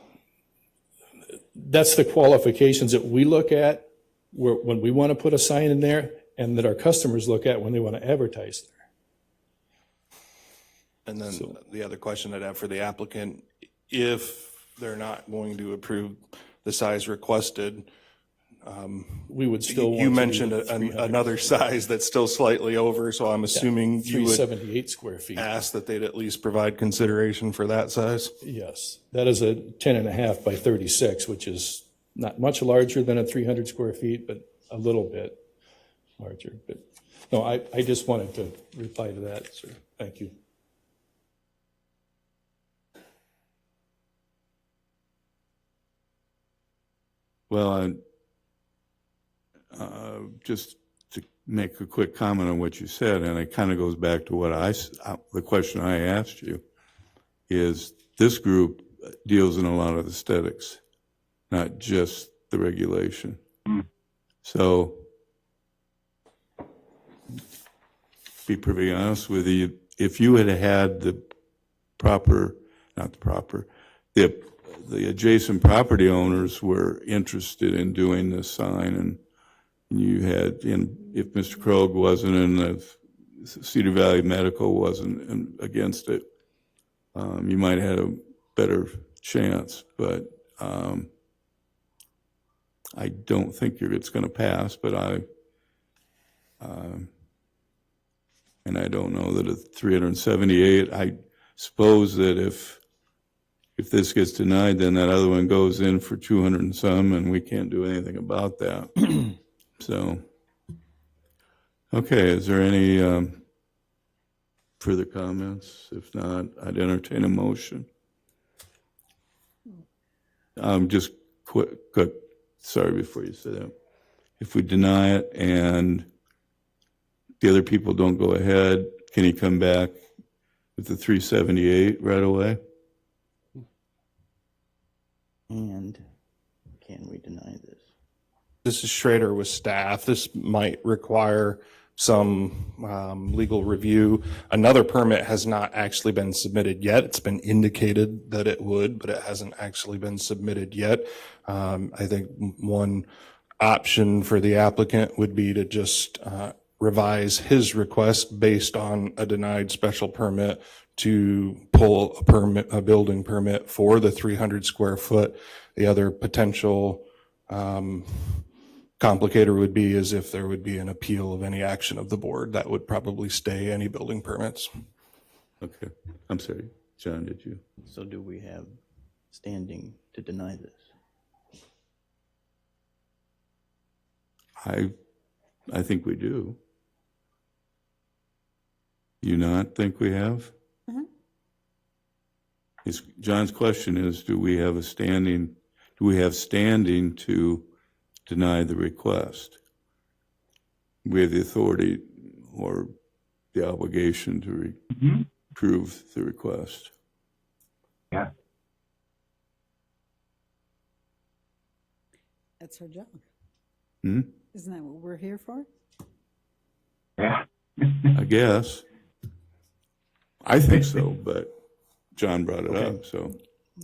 the qualifications that we look at when we want to put a sign in there, and that our customers look at when they want to advertise there. And then the other question I'd have for the applicant, if they're not going to approve the size requested, We would still want to you do mentioned the 300 another size that's still slightly over, so I'm assuming you would 378 square feet. ask that they'd at least provide consideration for that size? Yes, that is a 10.5 by 36, which is not much larger than a 300 square feet, but a little bit larger. But no, I just wanted to reply to that, sir. Thank you. Well, just to make a quick comment on what you said, and it kind of goes back to what the question I asked you, is this group deals in a lot of aesthetics, not just the regulation. So, be pretty honest with you, if you had had the adjacent property owners were interested in doing this sign, and you had, if Mr. Krogh wasn't and the Cedar Valley Medical wasn't against it, you might have had a better chance. But I don't think it's going to pass. But and I don't know that a 378. I suppose that if this gets denied, then that other one goes in for 200 and some, and we can't do anything about that. So, okay, is there any further comments? If not, I'd entertain a motion. Just quick, sorry, before you say that. If we deny it and the other people don't go ahead, can he come back with the 378 right away? And can we deny this? This is Schrader with staff. This might require some legal review. Another permit has not actually been submitted yet. It's been indicated that it would, but it hasn't actually been submitted yet. I think one option for the applicant would be to just revise his request based on a denied special permit to pull a building permit for the 300 square foot. The other potential Complicator would be is if there would be an appeal of any action of the board, that would probably stay any building permits. Okay, I'm sorry, John, did you? So do we have standing to deny this? I think we do. You not think we have? John's question is, do we have standing to deny the request? We have the authority or the obligation to approve the request. Yeah. That's our job. Hmm? Isn't that what we're here for? Yeah. I guess. I think so, but John brought it up, so.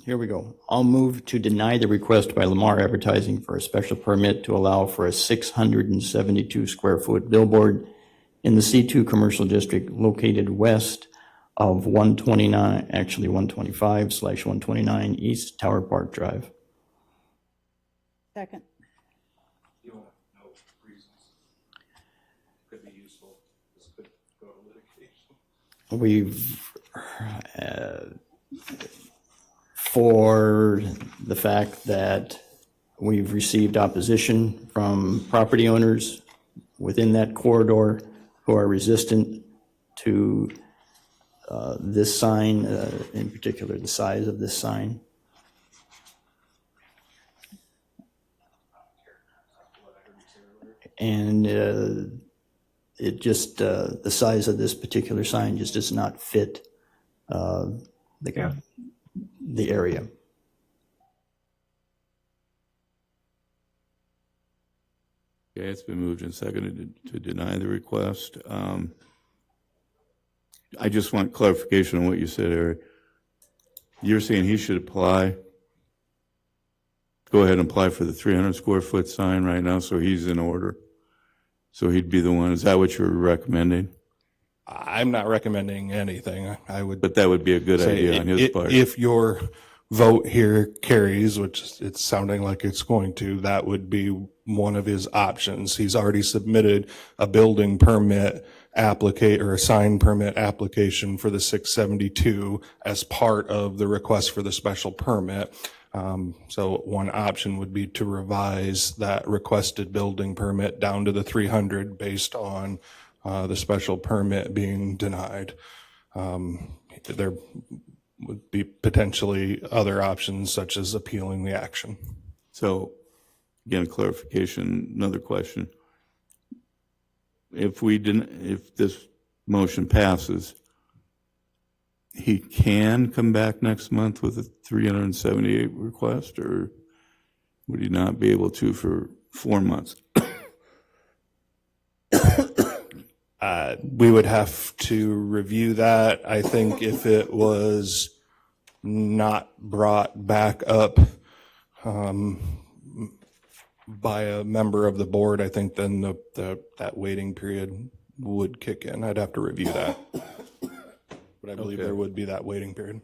Here we go. I'll move to deny the request by Lamar Advertising for a special permit to allow for a 672 square foot billboard in the C2 commercial district located west of 125/129 East Tower Park Drive. Second. We've, for the fact that we've received opposition from property owners within that corridor who are resistant to this sign, in particular the size of this sign. And it just, the size of this particular sign just does not fit the area. Okay, it's been moved and seconded to deny the request. I just want clarification on what you said, Eric. You're saying he should apply, go ahead and apply for the 300 square foot sign right now, so he's in order? So he'd be the one, is that what you're recommending? I'm not recommending anything. I would But that would be a good say idea on his part. if your vote here carries, which it's sounding like it's going to, that would be one of his options. He's already submitted a building permit or a sign permit application for the 672 as part of the request for the special permit. So one option would be to revise that requested building permit down to the 300 based on the special permit being denied. There would be potentially other options such as appealing the action. So, again, clarification, another question. If this motion passes, he can come back next month with a 378 request, or would he not be able to for 4 months? We would have to review that. I think if it was not brought back up by a member of the board, I think then that waiting period would kick in. I'd have to review that. But I believe there would be that waiting period.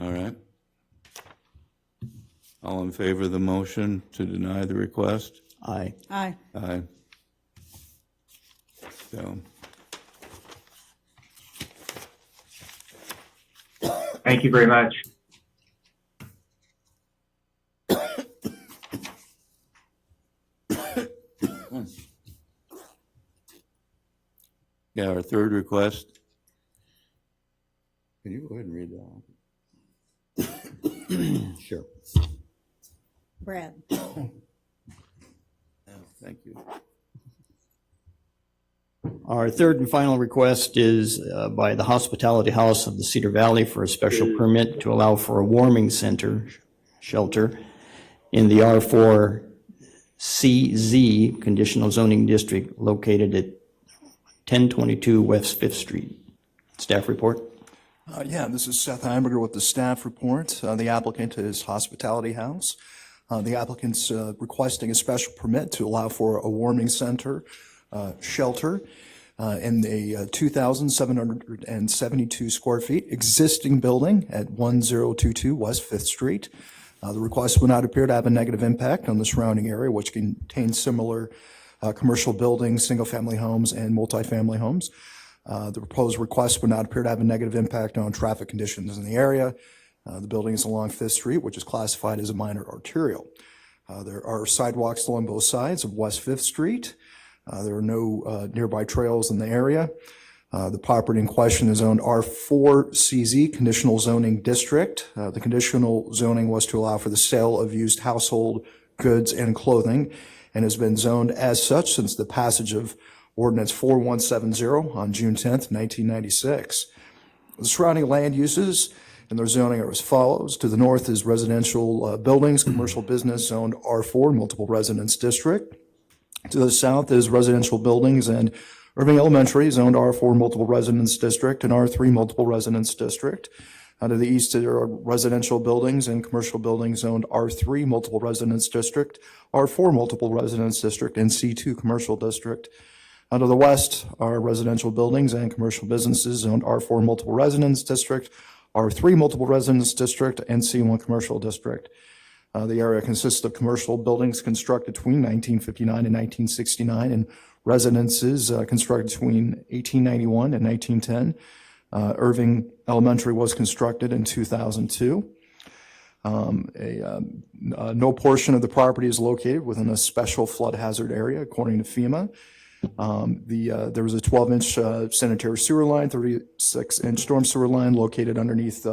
All right. All in favor of the motion to deny the request? Aye. Aye. Aye. So, Thank you very much. yeah, our third request. Can you go ahead and read that? Sure. Brad. Thank you. Our third and final request is by the Hospitality House of the Cedar Valley for a special permit to allow for a warming shelter in the R4CZ conditional zoning district located at 1022 West 5th Street. Staff report. Yeah, this is Seth Heimberger with the staff report. The applicant is Hospitality House. The applicant's requesting a special permit to allow for a warming shelter in the 2,772 square feet existing building at 1022 West 5th Street. The request would not appear to have a negative impact on the surrounding area, which contains similar commercial buildings, single-family homes, and multifamily homes. The proposed request would not appear to have a negative impact on traffic conditions in the area. The building is along Fifth Street, which is classified as a minor arterial. There are sidewalks along both sides of West Fifth Street. There are no nearby trails in the area. The property in question is zoned R4CZ, Conditional Zoning District. The conditional zoning was to allow for the sale of used household goods and clothing, and has been zoned as such since the passage of Ordinance 4170 on June 10th, 1996. The surrounding land uses and their zoning are as follows. To the north is residential buildings, commercial business zoned R4, multiple residence district. To the south is residential buildings and Irving Elementary, zoned R4 multiple residence district and R3 multiple residence district. To the east are residential buildings and commercial buildings zoned R3 multiple residence district, R4 multiple residence district, and C2 commercial district. To the west are residential buildings and commercial businesses zoned R4 multiple residence district, R3 multiple residence district, and C1 commercial district. The area consists of commercial buildings constructed between 1959 and 1969 and residences constructed between 1891 and 1910. Irving Elementary was constructed in 2002. No portion of the property is located within a special flood hazard area, according to FEMA. There was a 12-inch sanitary sewer line, 36-inch storm sewer line located underneath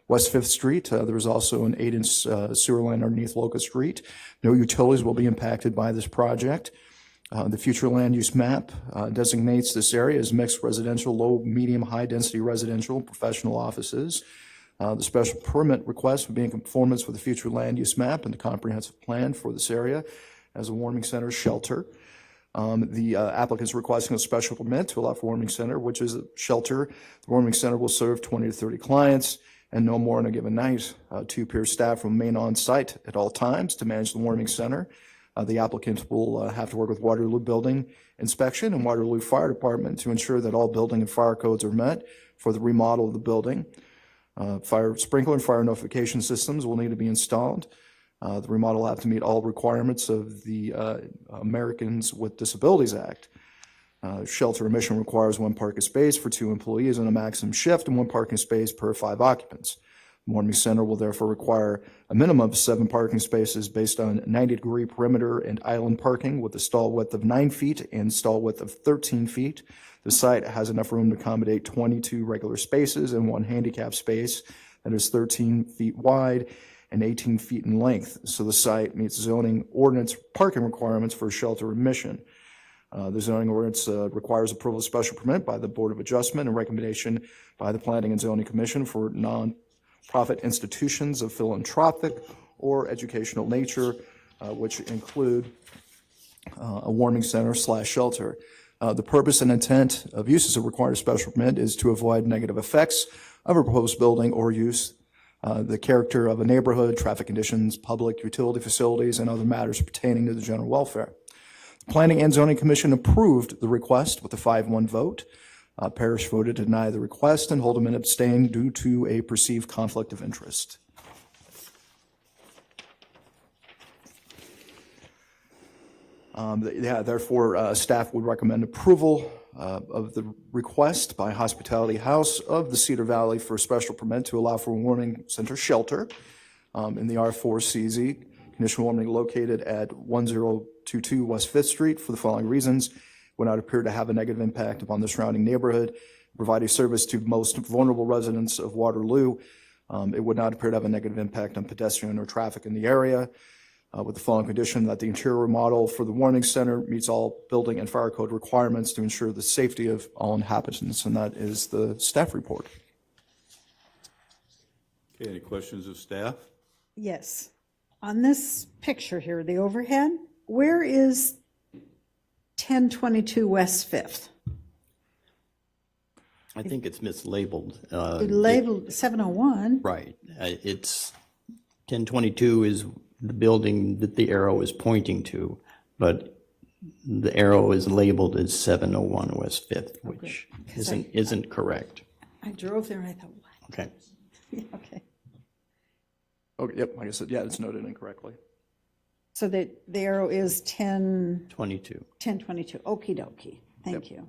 West 5th Street. There was also an 8-inch sewer line underneath Locust Street. No utilities will be impacted by this project. The future land use map designates this area as mixed residential, low, medium, high-density residential, professional offices. The special permit request would be in conformance with the future land use map and the comprehensive plan for this area as a warming center shelter. The applicant's requesting a special permit to allow for warming center, which is a shelter. The warming center will serve 20 to 30 clients and no more on a given night. 2 peer staff will remain on site at all times to manage the warming center. The applicant will have to work with Waterloo Building Inspection and Waterloo Fire Department to ensure that all building and fire codes are met for the remodel of the building. Fire sprinkler and fire notification systems will need to be installed. The remodel will have to meet all requirements of the Americans with Disabilities Act. Shelter admission requires 1 parking space for 2 employees on a maximum shift and 1 parking space per 5 occupants. The warming center will therefore require a minimum of 7 parking spaces based on 90-degree perimeter and island parking with a stall width of 9 feet and stall width of 13 feet. The site has enough room to accommodate 22 regular spaces and 1 handicap space that is 13 feet wide and 18 feet in length. So the site meets zoning ordinance parking requirements for shelter admission. The zoning ordinance requires approval of special permit by the Board of Adjustment and recommendation by the Planning and Zoning Commission for non-profit institutions of philanthropic or educational nature, which include a warming center / shelter. The purpose and intent of uses that require a special permit is to avoid negative effects of a proposed building or use, the character of a neighborhood, traffic conditions, public utility facilities, and other matters pertaining to the general welfare. The Planning and Zoning Commission approved the request with a 5-1 vote. Parish voted to deny the request and Holdeman abstained due to a perceived conflict of interest. Therefore, staff would recommend approval of the request by Hospitality House of the Cedar Valley for a special permit to allow for a warming center shelter in the R4CZ, conditional warming located at 1022 West 5th Street for the following reasons. Would not appear to have a negative impact upon the surrounding neighborhood, providing service to most vulnerable residents of Waterloo. It would not appear to have a negative impact on pedestrian or traffic in the area, with the following condition that the interior remodel for the warming center meets all building and fire code requirements to ensure the safety of all inhabitants, and that is the staff report. Okay, any questions of staff? Yes. On this picture here, the overhead, where is 1022 West 5th? I think it's mislabeled. It labeled 701. Right. It's 1022 is the building that the arrow is pointing to, but the arrow is labeled as 701 West 5th, which isn't correct. I drove there and I thought, what? Okay. Yeah, okay. Oh, yep, like I said, yeah, it's noted incorrectly. So the arrow is 22. 1022. Okey dokey. Thank you.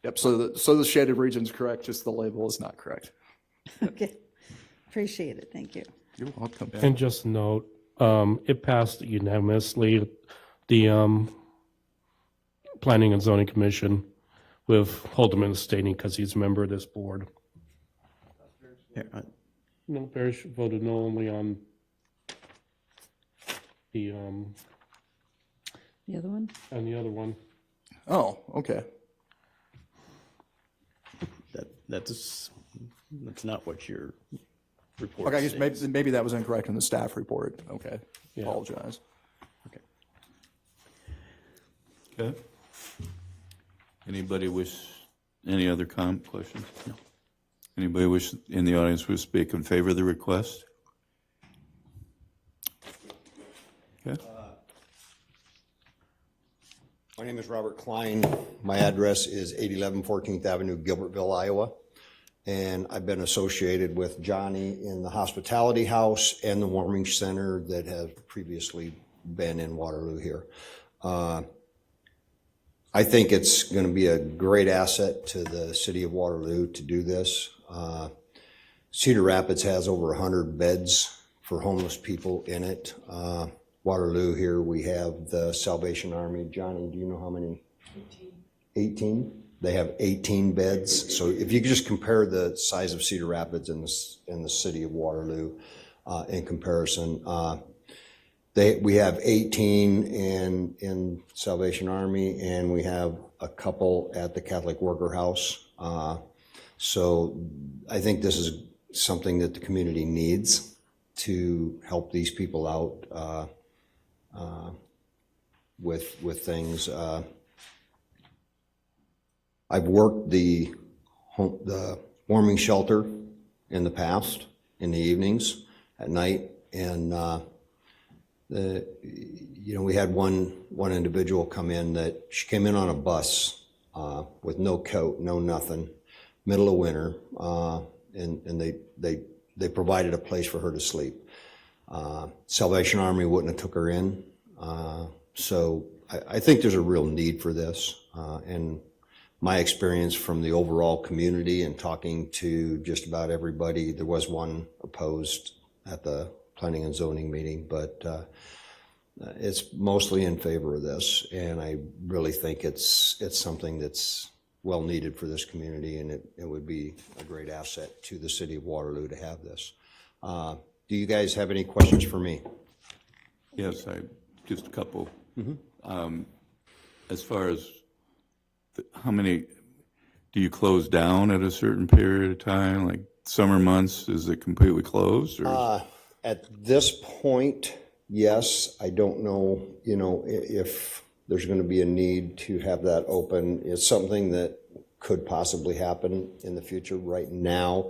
Yep, so the shaded region's correct, just the label is not correct. Okay. Appreciate it. Thank you. You're welcome. And just a note, it passed unanimously, the Planning and Zoning Commission, with Holdeman abstaining because he's a member of this board. Here, No, Parrish voted no only on the, The other one? and the other one. Oh, okay. that's not what your report Okay, I guess says. maybe that was incorrect in the staff report. Okay, Yeah. apologize. Okay. Anybody wish, any other questions? No. Anybody wish in the audience wish to speak in favor of the request? Okay. My name is Robert Klein. My address is 811 14th Avenue, Gilbertville, Iowa. And I've been associated with Johnny in the hospitality house and the warming center that have previously been in Waterloo here. I think it's going to be a great asset to the city of Waterloo to do this. Cedar Rapids has over 100 beds for homeless people in it. Waterloo here, we have the Salvation Army. Johnny, do you know how many? 18. They have 18 beds. So if you could just compare the size of Cedar Rapids and the city of Waterloo in comparison, we have 18 in Salvation Army, and we have a couple at the Catholic Worker House. So I think this is something that the community needs to help these people out with things. I've worked the warming shelter in the past, in the evenings, at night, and we had one individual come in that she came in on a bus with no coat, no nothing, middle of winter, and they provided a place for her to sleep. Salvation Army wouldn't have took her in, so I think there's a real need for this, and my experience from the overall community and talking to just about everybody, there was one opposed at the planning and zoning meeting, but it's mostly in favor of this, and I really think it's something that's well needed for this community, and it would be a great asset to the city of Waterloo to have this. Do you guys have any questions for me? Yes, just a couple. As far as how many, do you close down at a certain period of time, like summer months, is it completely closed? Or? At this point, yes. I don't know, if there's going to be a need to have that open. It's something that could possibly happen in the future. Right now,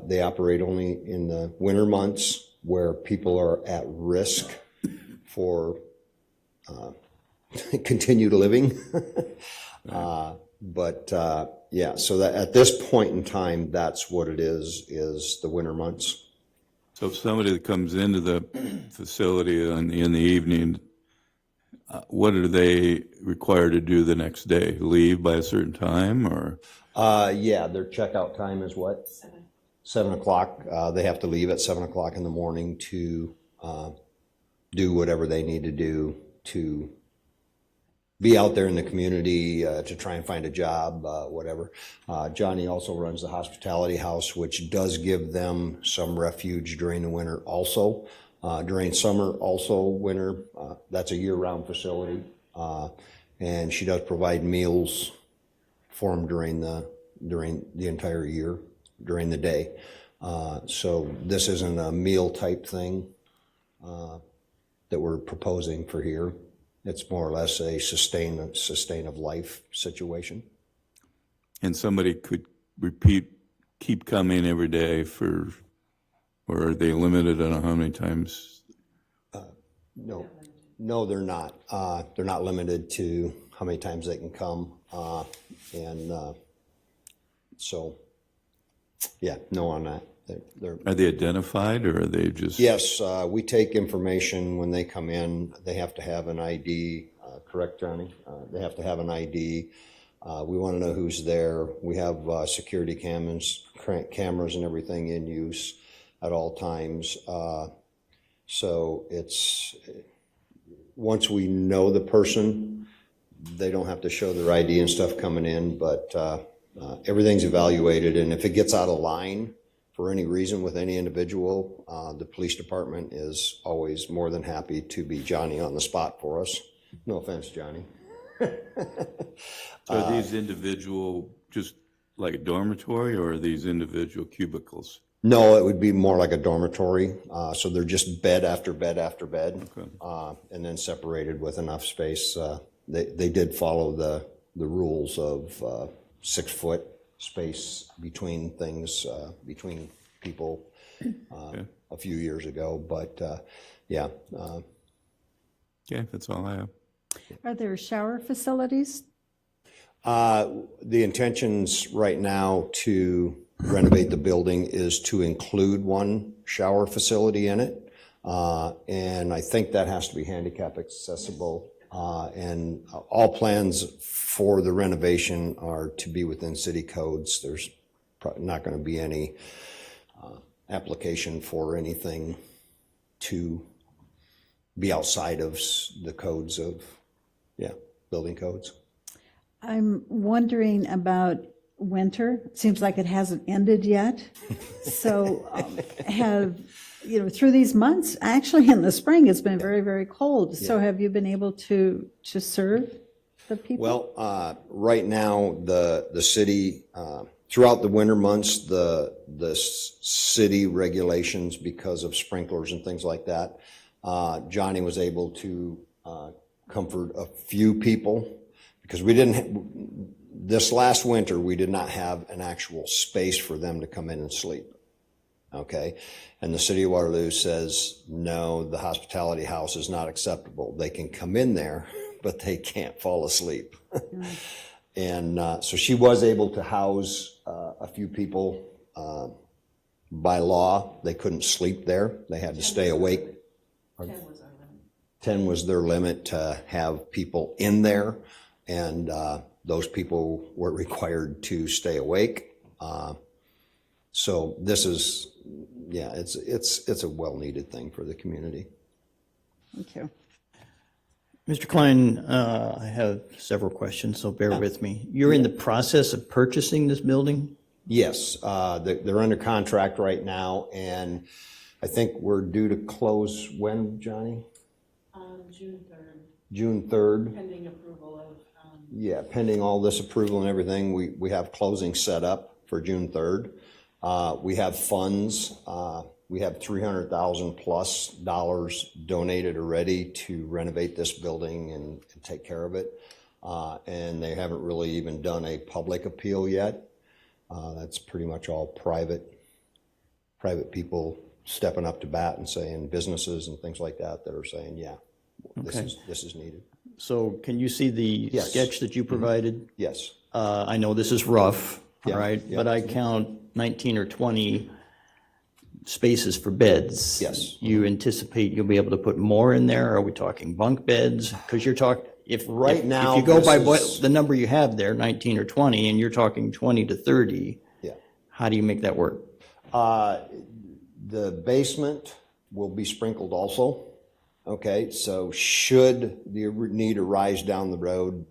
they operate only in the winter months where people are at risk for continued living. Yeah, so that at this point in time, that's what it is the winter months. So if somebody that comes into the facility in the evening, what are they required to do the next day? Leave by a certain time, or? Yeah, their checkout time is what? 7 o'clock. They have to leave at 7 o'clock in the morning to do whatever they need to do to be out there in the community, to try and find a job, whatever. Johnny also runs the hospitality house, which does give them some refuge during the winter also. During summer, also winter, that's a year-round facility. And she does provide meals for them during the entire year, during the day. So this isn't a meal type thing that we're proposing for here. It's more or less a sustain of life situation. And somebody could keep coming every day or are they limited on how many times? No, they're not. They're not limited to how many times they can come. So, yeah, no on that. they're Are they identified or are they just? Yes, we take information when they come in. They have to have an ID, correct, Johnny? They have to have an ID. We want to know who's there. We have security cameras and everything in use at all times. So it's, once we know the person, they don't have to show their ID and stuff coming in, but everything's evaluated. And if it gets out of line for any reason with any individual, the police department is always more than happy to be Johnny on the spot for us. No offense, Johnny. Are these individual, just like a dormitory, or are these individual cubicles? No, it would be more like a dormitory. So they're just bed after bed after bed, and then separated with enough space. They did follow the rules of 6 foot space between things, between people a few years ago. But yeah. Okay, that's all I have. Are there shower facilities? The intentions right now to renovate the building is to include one shower facility in it. And I think that has to be handicap accessible. And all plans for the renovation are to be within city codes. There's not going to be any application for anything to be outside of the codes of, building codes. I'm wondering about winter. It seems like it hasn't ended yet. So through these months, actually in the spring, it's been very, very cold. So have you been able to serve the people? Well, right now, the city, throughout the winter months, the city regulations, because of sprinklers and things like that, Johnny was able to comfort a few people, because this last winter, we did not have an actual space for them to come in and sleep. Okay? And the city of Waterloo says, no, the hospitality house is not acceptable. They can come in there, but they can't fall asleep. And so she was able to house a few people. By law, they couldn't sleep there. They had to stay awake. 10 was their limit to have people in there, and those people were required to stay awake. So this is, it's a well-needed thing for the community. Thank you. Mr. Klein, I have several questions, so bear with me. You're in the process of purchasing this building? Yes, they're under contract right now, and I think we're due to close when, Johnny? June 3rd. June 3rd. Pending approval of. Yeah, pending all this approval and everything, we have closing set up for June 3rd. We have funds. We have $300,000 plus donated already to renovate this building and take care of it. And they haven't really even done a public appeal yet. That's pretty much all private people stepping up to bat and saying, businesses and things like that are saying, this is needed. So can you see the Yes. sketch that you provided? Yes. I know this is rough, Yeah, right? yeah. But I count 19 or 20 spaces for beds. Yes. You anticipate you'll be able to put more in there? Are we talking bunk beds? Because you're talking, if now, you go by this is- the number you have there, 19 or 20, and you're talking 20 to 30, Yeah. how do you make that work? The basement will be sprinkled also. Okay, so should the need arise down the road,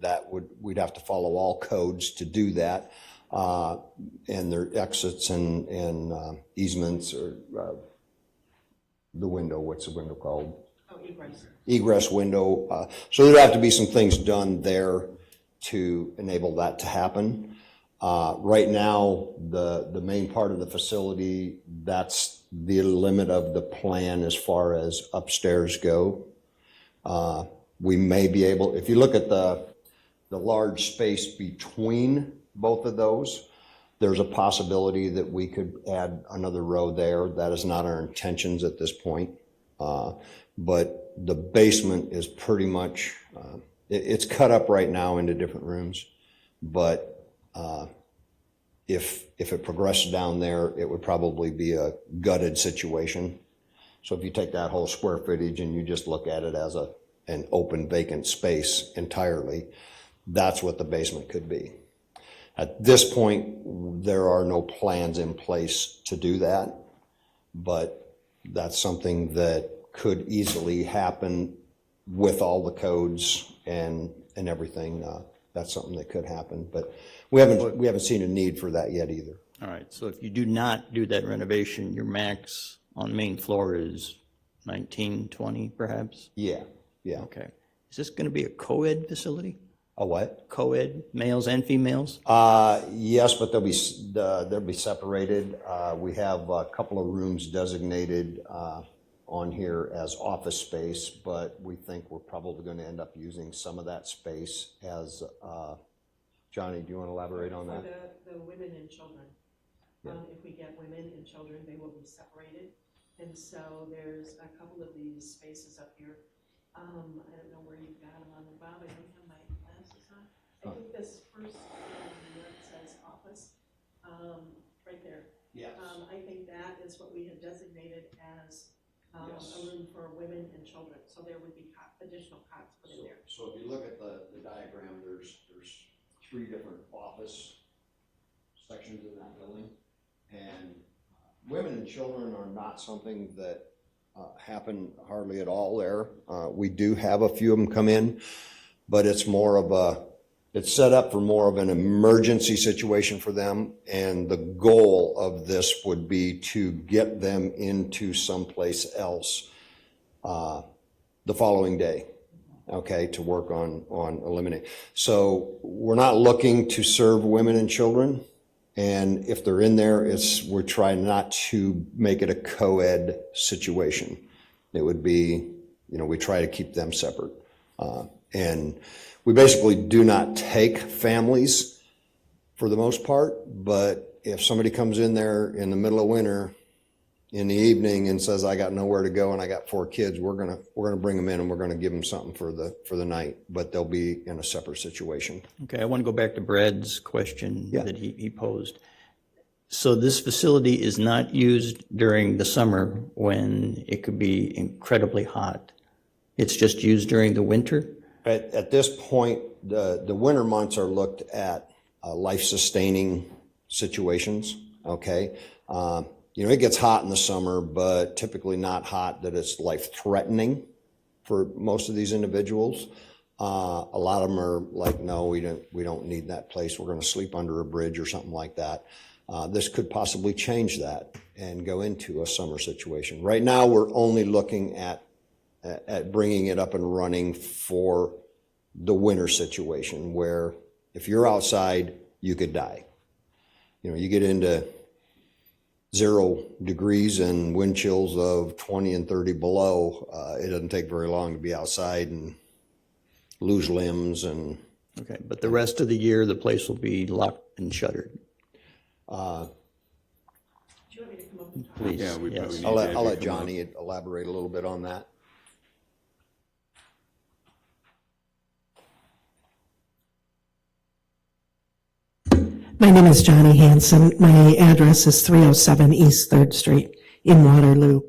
we'd have to follow all codes to do that. And their exits and easements, or the window, what's the window called? Oh, egress. Egress window. So there'd have to be some things done there to enable that to happen. Right now, the main part of the facility, that's the limit of the plan as far as upstairs go. We may be able, if you look at the large space between both of those, there's a possibility that we could add another row there. That is not our intentions at this point. But the basement is pretty much, it's cut up right now into different rooms, but If it progressed down there, it would probably be a gutted situation. So if you take that whole square footage and you just look at it as an open vacant space entirely, that's what the basement could be. At this point, there are no plans in place to do that, but that's something that could easily happen with all the codes and everything. That's something that could happen, but we haven't seen a need for that yet either. All right, so if you do not do that renovation, your max on main floor is 19, 20 perhaps? Yeah. Okay. Is this going to be a co-ed facility? A what? Co-ed, males and females? Yes, but they'll be separated. We have a couple of rooms designated on here as office space, but we think we're probably going to end up using some of that space as, Johnny, do you want to elaborate on that? For the women and children. If we get women and children, they will be separated. And so there's a couple of these spaces up here. I don't know where you've got them on the Bob. I don't have my glasses on. I think this first where it says office, right there. Yes. I think that is what we had designated as a room for women and children. So there would be additional cots put in there. So if you look at the diagram, there's 3 different office sections in that building. And women and children are not something that happen hardly at all there. We do have a few of them come in, but it's set up for more of an emergency situation for them. And the goal of this would be to get them into someplace else the following day, okay, to work on eliminating. So we're not looking to serve women and children. And if they're in there, we're trying not to make it a co-ed situation. It would be, we try to keep them separate. And we basically do not take families for the most part, but if somebody comes in there in the middle of winter in the evening and says, I got nowhere to go and I got 4 kids, we're gonna bring them in and we're gonna give them something for the night, but they'll be in a separate situation. Okay, I want to go back to Brad's question Yeah. that he posed. So this facility is not used during the summer when it could be incredibly hot. It's just used during the winter? At this point, the winter months are looked at life-sustaining situations, okay? It gets hot in the summer, but typically not hot that it's life-threatening for most of these individuals. A lot of them are like, no, we don't need that place. We're going to sleep under a bridge or something like that. This could possibly change that and go into a summer situation. Right now, we're only looking at bringing it up and running for the winter situation where if you're outside, you could die. You get into 0 degrees and wind chills of 20 and 30 below. It doesn't take very long to be outside and lose limbs. And Okay, but the rest of the year, the place will be locked and shuttered. Do you want me to come up and talk? Please, Yeah, we yes. probably need I'll to let have you come Johnny elaborate a little bit on that. My name is Johnny Hanson. My address is 307 East 3rd Street in Waterloo.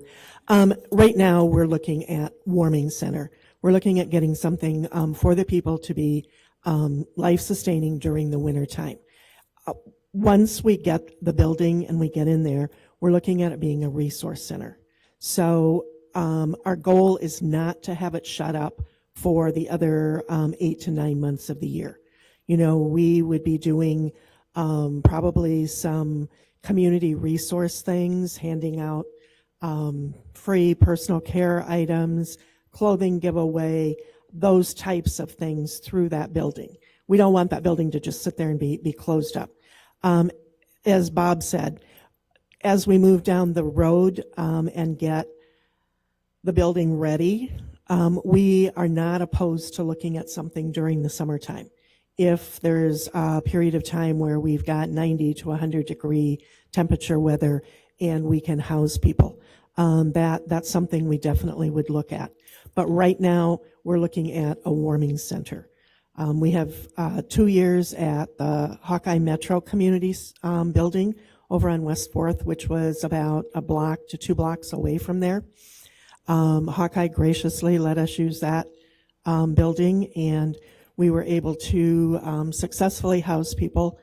Right now, we're looking at warming center. We're looking at getting something for the people to be life-sustaining during the winter time. Once we get the building and we get in there, we're looking at it being a resource center. So our goal is not to have it shut up for the other 8 to 9 months of the year. We would be doing probably some community resource things, handing out free personal care items, clothing giveaway, those types of things through that building. We don't want that building to just sit there and be closed up. As Bob said, as we move down the road and get the building ready, we are not opposed to looking at something during the summertime. If there's a period of time where we've got 90 to 100 degree temperature weather and we can house people, that's something we definitely would look at. But right now, we're looking at a warming center. We have 2 years at the Hawkeye Metro Communities building over on West 4th, which was about a block to 2 blocks away from there. Hawkeye graciously let us use that building, and we were able to successfully house people.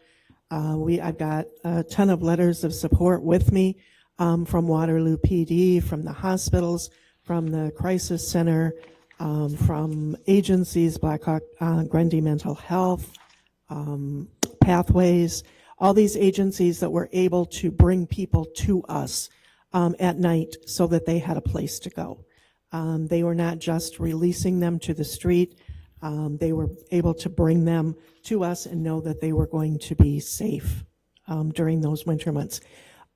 I've got a ton of letters of support with me from Waterloo PD, from the hospitals, from the crisis center, from agencies, Black Hawk, Grundy Mental Health, Pathways, all these agencies that were able to bring people to us at night so that they had a place to go. They were not just releasing them to the street. They were able to bring them to us and know that they were going to be safe during those winter months.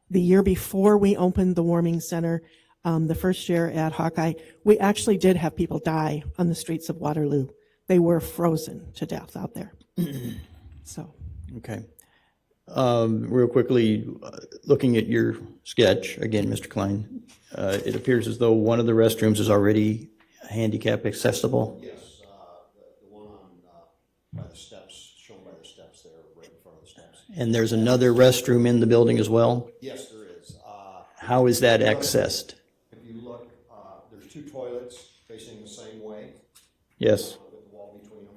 The year before we opened the warming center, the first year at Hawkeye, we actually did have people die on the streets of Waterloo. They were frozen to death out there. So. Okay. Real quickly, looking at your sketch, again, Mr. Klein, it appears as though one of the restrooms is already handicap accessible. Yes, the one on, by the steps, shown by the steps there, right in front of the steps. And there's another restroom in the building as well? Yes, there is. How is that accessed? If you look, there's 2 toilets facing the same way. Yes. With the wall between them.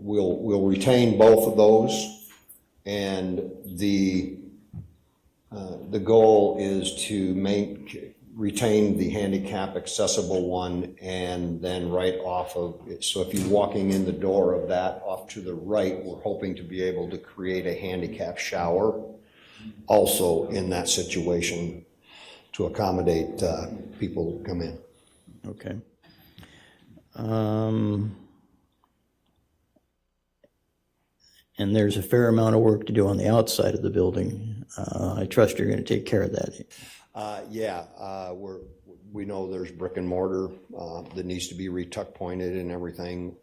We'll retain both of those, and the goal is to retain the handicap accessible one, and then right off of it. So if you're walking in the door of that off to the right, we're hoping to be able to create a handicap shower also in that situation to accommodate people who come in. Okay. And there's a fair amount of work to do on the outside of the building. I trust you're going to take care of that. We know there's brick and mortar that needs to be retuck pointed and everything.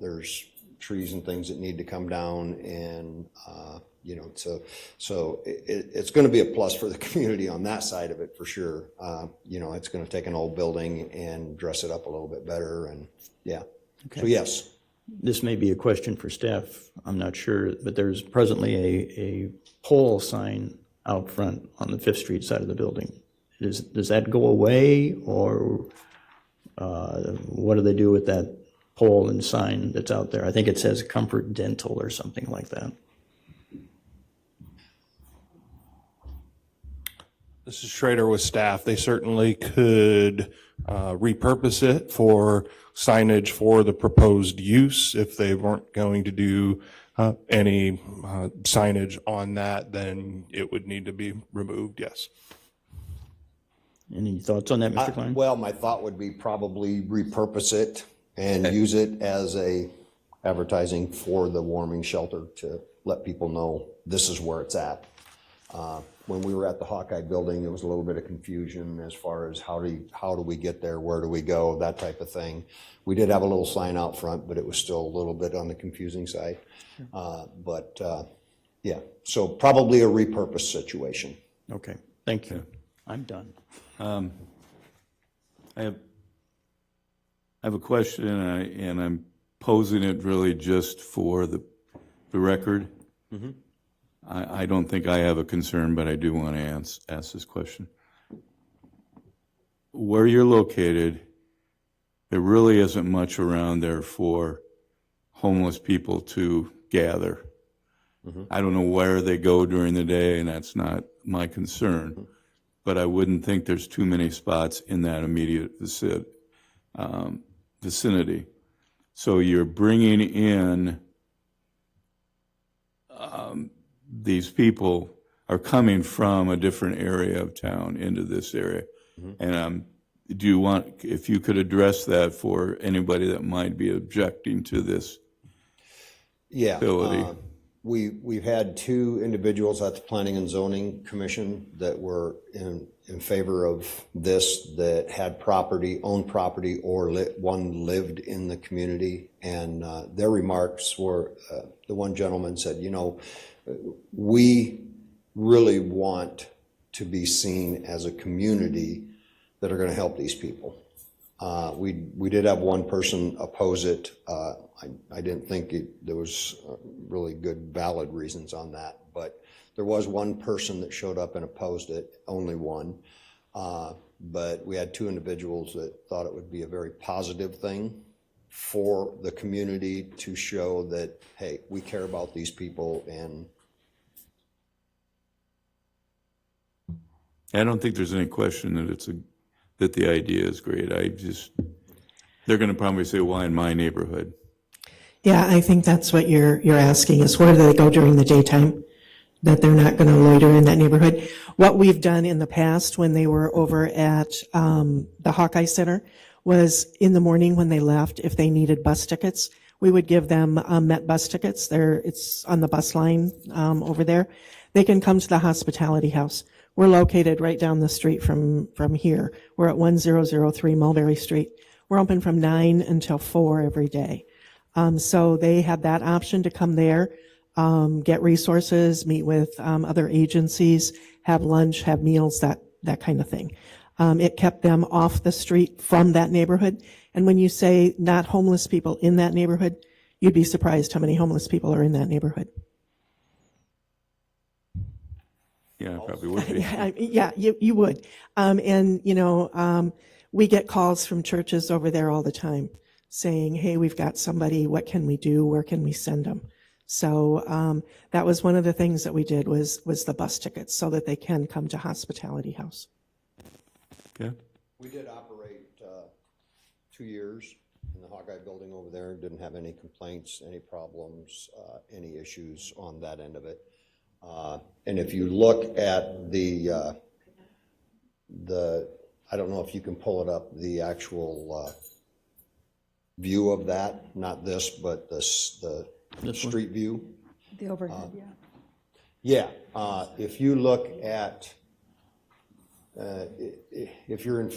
There's trees and things that need to come down, and so it's going to be a plus for the community on that side of it for sure. It's going to take an old building and dress it up a little bit better, and yeah. Okay. So yes. This may be a question for staff, I'm not sure, but there's presently a pole sign out front on the 5th Street side of the building. Does that go away, or what do they do with that pole and sign that's out there? I think it says Comfort Dental or something like that. This is Schrader with staff. They certainly could repurpose it for signage for the proposed use. If they weren't going to do any signage on that, then it would need to be removed, yes. Any thoughts on that, Mr. Klein? Well, my thought would be probably repurpose it and use it as a advertising for the warming shelter to let people know this is where it's at. When we were at the Hawkeye building, there was a little bit of confusion as far as how do we get there, where do we go, that type of thing. We did have a little sign out front, but it was still a little bit on the confusing side. Yeah, so probably a repurpose situation. Okay, thank you. I'm done. I have a question, and I'm posing it really just for the record. Mm-hmm. I don't think I have a concern, but I do want to ask this question. Where you're located, there really isn't much around there for homeless people to gather. Mm-hmm. I don't know where they go during the day, and that's not my concern. Mm-hmm. But I wouldn't think there's too many spots in that immediate vicinity. So you're bringing in these people are coming from a different area of town into this area. Mm-hmm. And do you want, if you could address that for anybody that might be objecting to this ability? We've had 2 individuals at the Planning and Zoning Commission that were in favor of this, that had owned property, or one lived in the community. And their remarks were, the one gentleman said, we really want to be seen as a community that are going to help these people. We did have one person oppose it. I didn't think there was really good valid reasons on that, but there was one person that showed up and opposed it, only one. But we had two individuals that thought it would be a very positive thing for the community to show that, hey, we care about these people. And I don't think there's any question that the idea is great. They're going to probably say, why in my neighborhood? Yeah, I think that's what you're asking, is where do they go during the daytime? That they're not going to loiter in that neighborhood. What we've done in the past when they were over at the Hawkeye Center was in the morning when they left, if they needed bus tickets, we would give them Met bus tickets. It's on the bus line over there. They can come to the hospitality house. We're located right down the street from here. We're at 1003 Mulberry Street. We're open from 9 until 4 every day. So they have that option to come there, get resources, meet with other agencies, have lunch, have meals, that kind of thing. It kept them off the street from that neighborhood. And when you say not homeless people in that neighborhood, you'd be surprised how many homeless people are in that neighborhood. Yeah, I probably would be. Yeah, you would. We get calls from churches over there all the time saying, hey, we've got somebody, what can we do? Where can we send them? So that was one of the things that we did was the bus tickets so that they can come to Hospitality House. Okay. we did operate 2 years in the Hawkeye building over there. Didn't have any complaints, any problems, any issues on that end of it. And if you look at the I don't know if you can pull it up, the actual view of that, not this, but the street view. The overhead, yeah. Yeah, if you look at, if you're in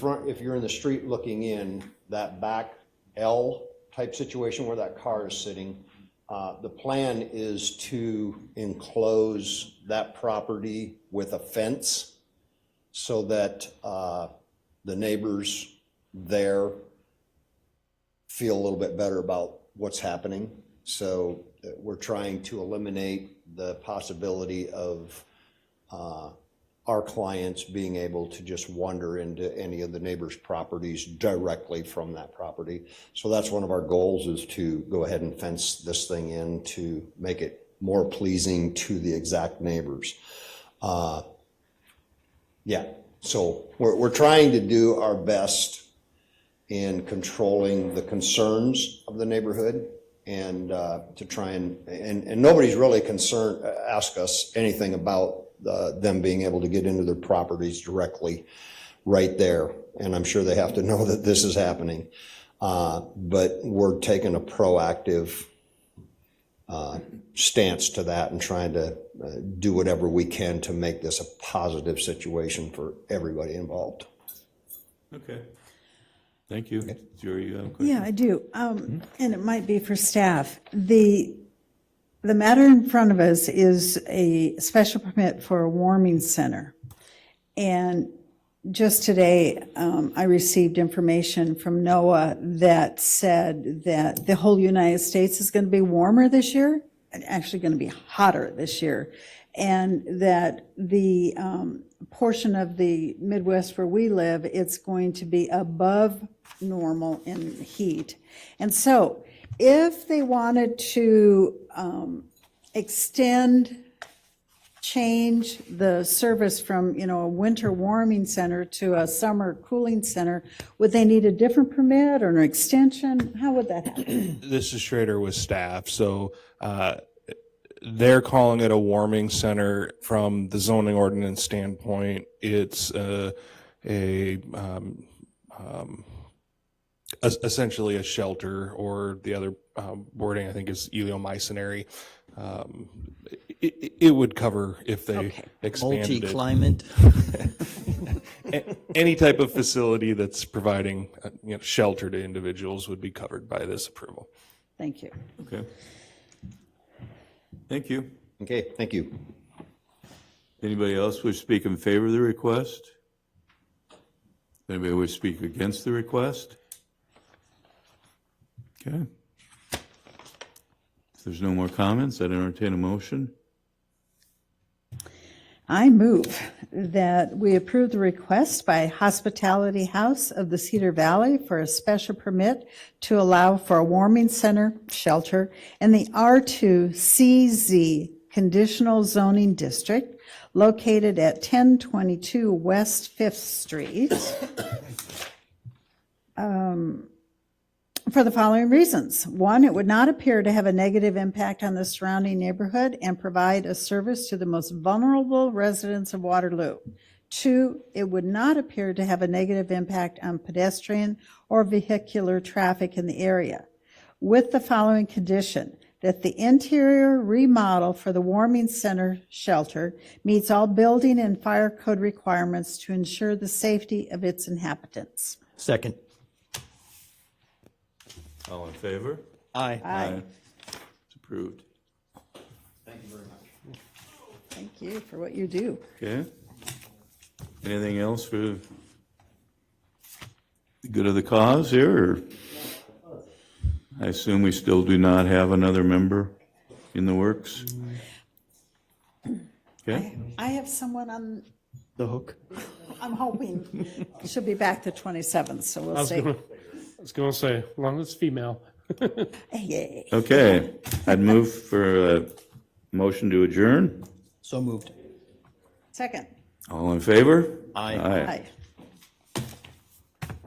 the street looking in, that back L type situation where that car is sitting, the plan is to enclose that property with a fence so that the neighbors there feel a little bit better about what's happening. So we're trying to eliminate the possibility of our clients being able to just wander into any of the neighbors' properties directly from that property. So that's one of our goals, is to go ahead and fence this thing in to make it more pleasing to the exact neighbors. Yeah, so we're trying to do our best in controlling the concerns of the neighborhood, and to try and nobody's really asked us anything about them being able to get into their properties directly right there. And I'm sure they have to know that this is happening. But we're taking a proactive stance to that and trying to do whatever we can to make this a positive situation for everybody involved. Okay. Thank you. Jerry, you have a question? Yeah, I do. And it might be for staff. The matter in front of us is a special permit for a warming center. And just today, I received information from NOAA that said that the whole United States is going to be warmer this year, actually going to be hotter this year, and that the portion of the Midwest where we live, it's going to be above normal in heat. And so if they wanted to change the service from, a winter warming center to a summer cooling center, would they need a different permit or an extension? How would that happen? This is Schrader with staff. So they're calling it a warming center. From the zoning ordinance standpoint, it's essentially a shelter, or the other wording I think is eleomycinary. It would cover if they expanded it. Multi-climate. Any type of facility that's providing shelter to individuals would be covered by this approval. Thank you. Okay. Thank you. Okay, thank you. Anybody else wish to speak in favor of the request? Anybody wish to speak against the request? Okay. If there's no more comments, I'd entertain a motion. I move that we approve the request by Hospitality House of the Cedar Valley for a special permit to allow for a warming center shelter in the R2CZ Conditional Zoning District located at 1022 West 5th Street for the following reasons. One, it would not appear to have a negative impact on the surrounding neighborhood and provide a service to the most vulnerable residents of Waterloo. Two, it would not appear to have a negative impact on pedestrian or vehicular traffic in the area. With the following condition, that the interior remodel for the warming center shelter meets all building and fire code requirements to ensure the safety of its inhabitants. Second. All in favor? Aye. Aye. It's approved. Thank you for what you do. Okay. Anything else for the good of the cause here, or? I assume we still do not have another member in the works? Okay, I have someone on, The hook. I'm hoping she'll be back the 27th, so I we'll was see. gonna say, as long as it's female. Yay. okay. I'd move for a motion to adjourn. So moved. Second. All in favor? Aye. Aye.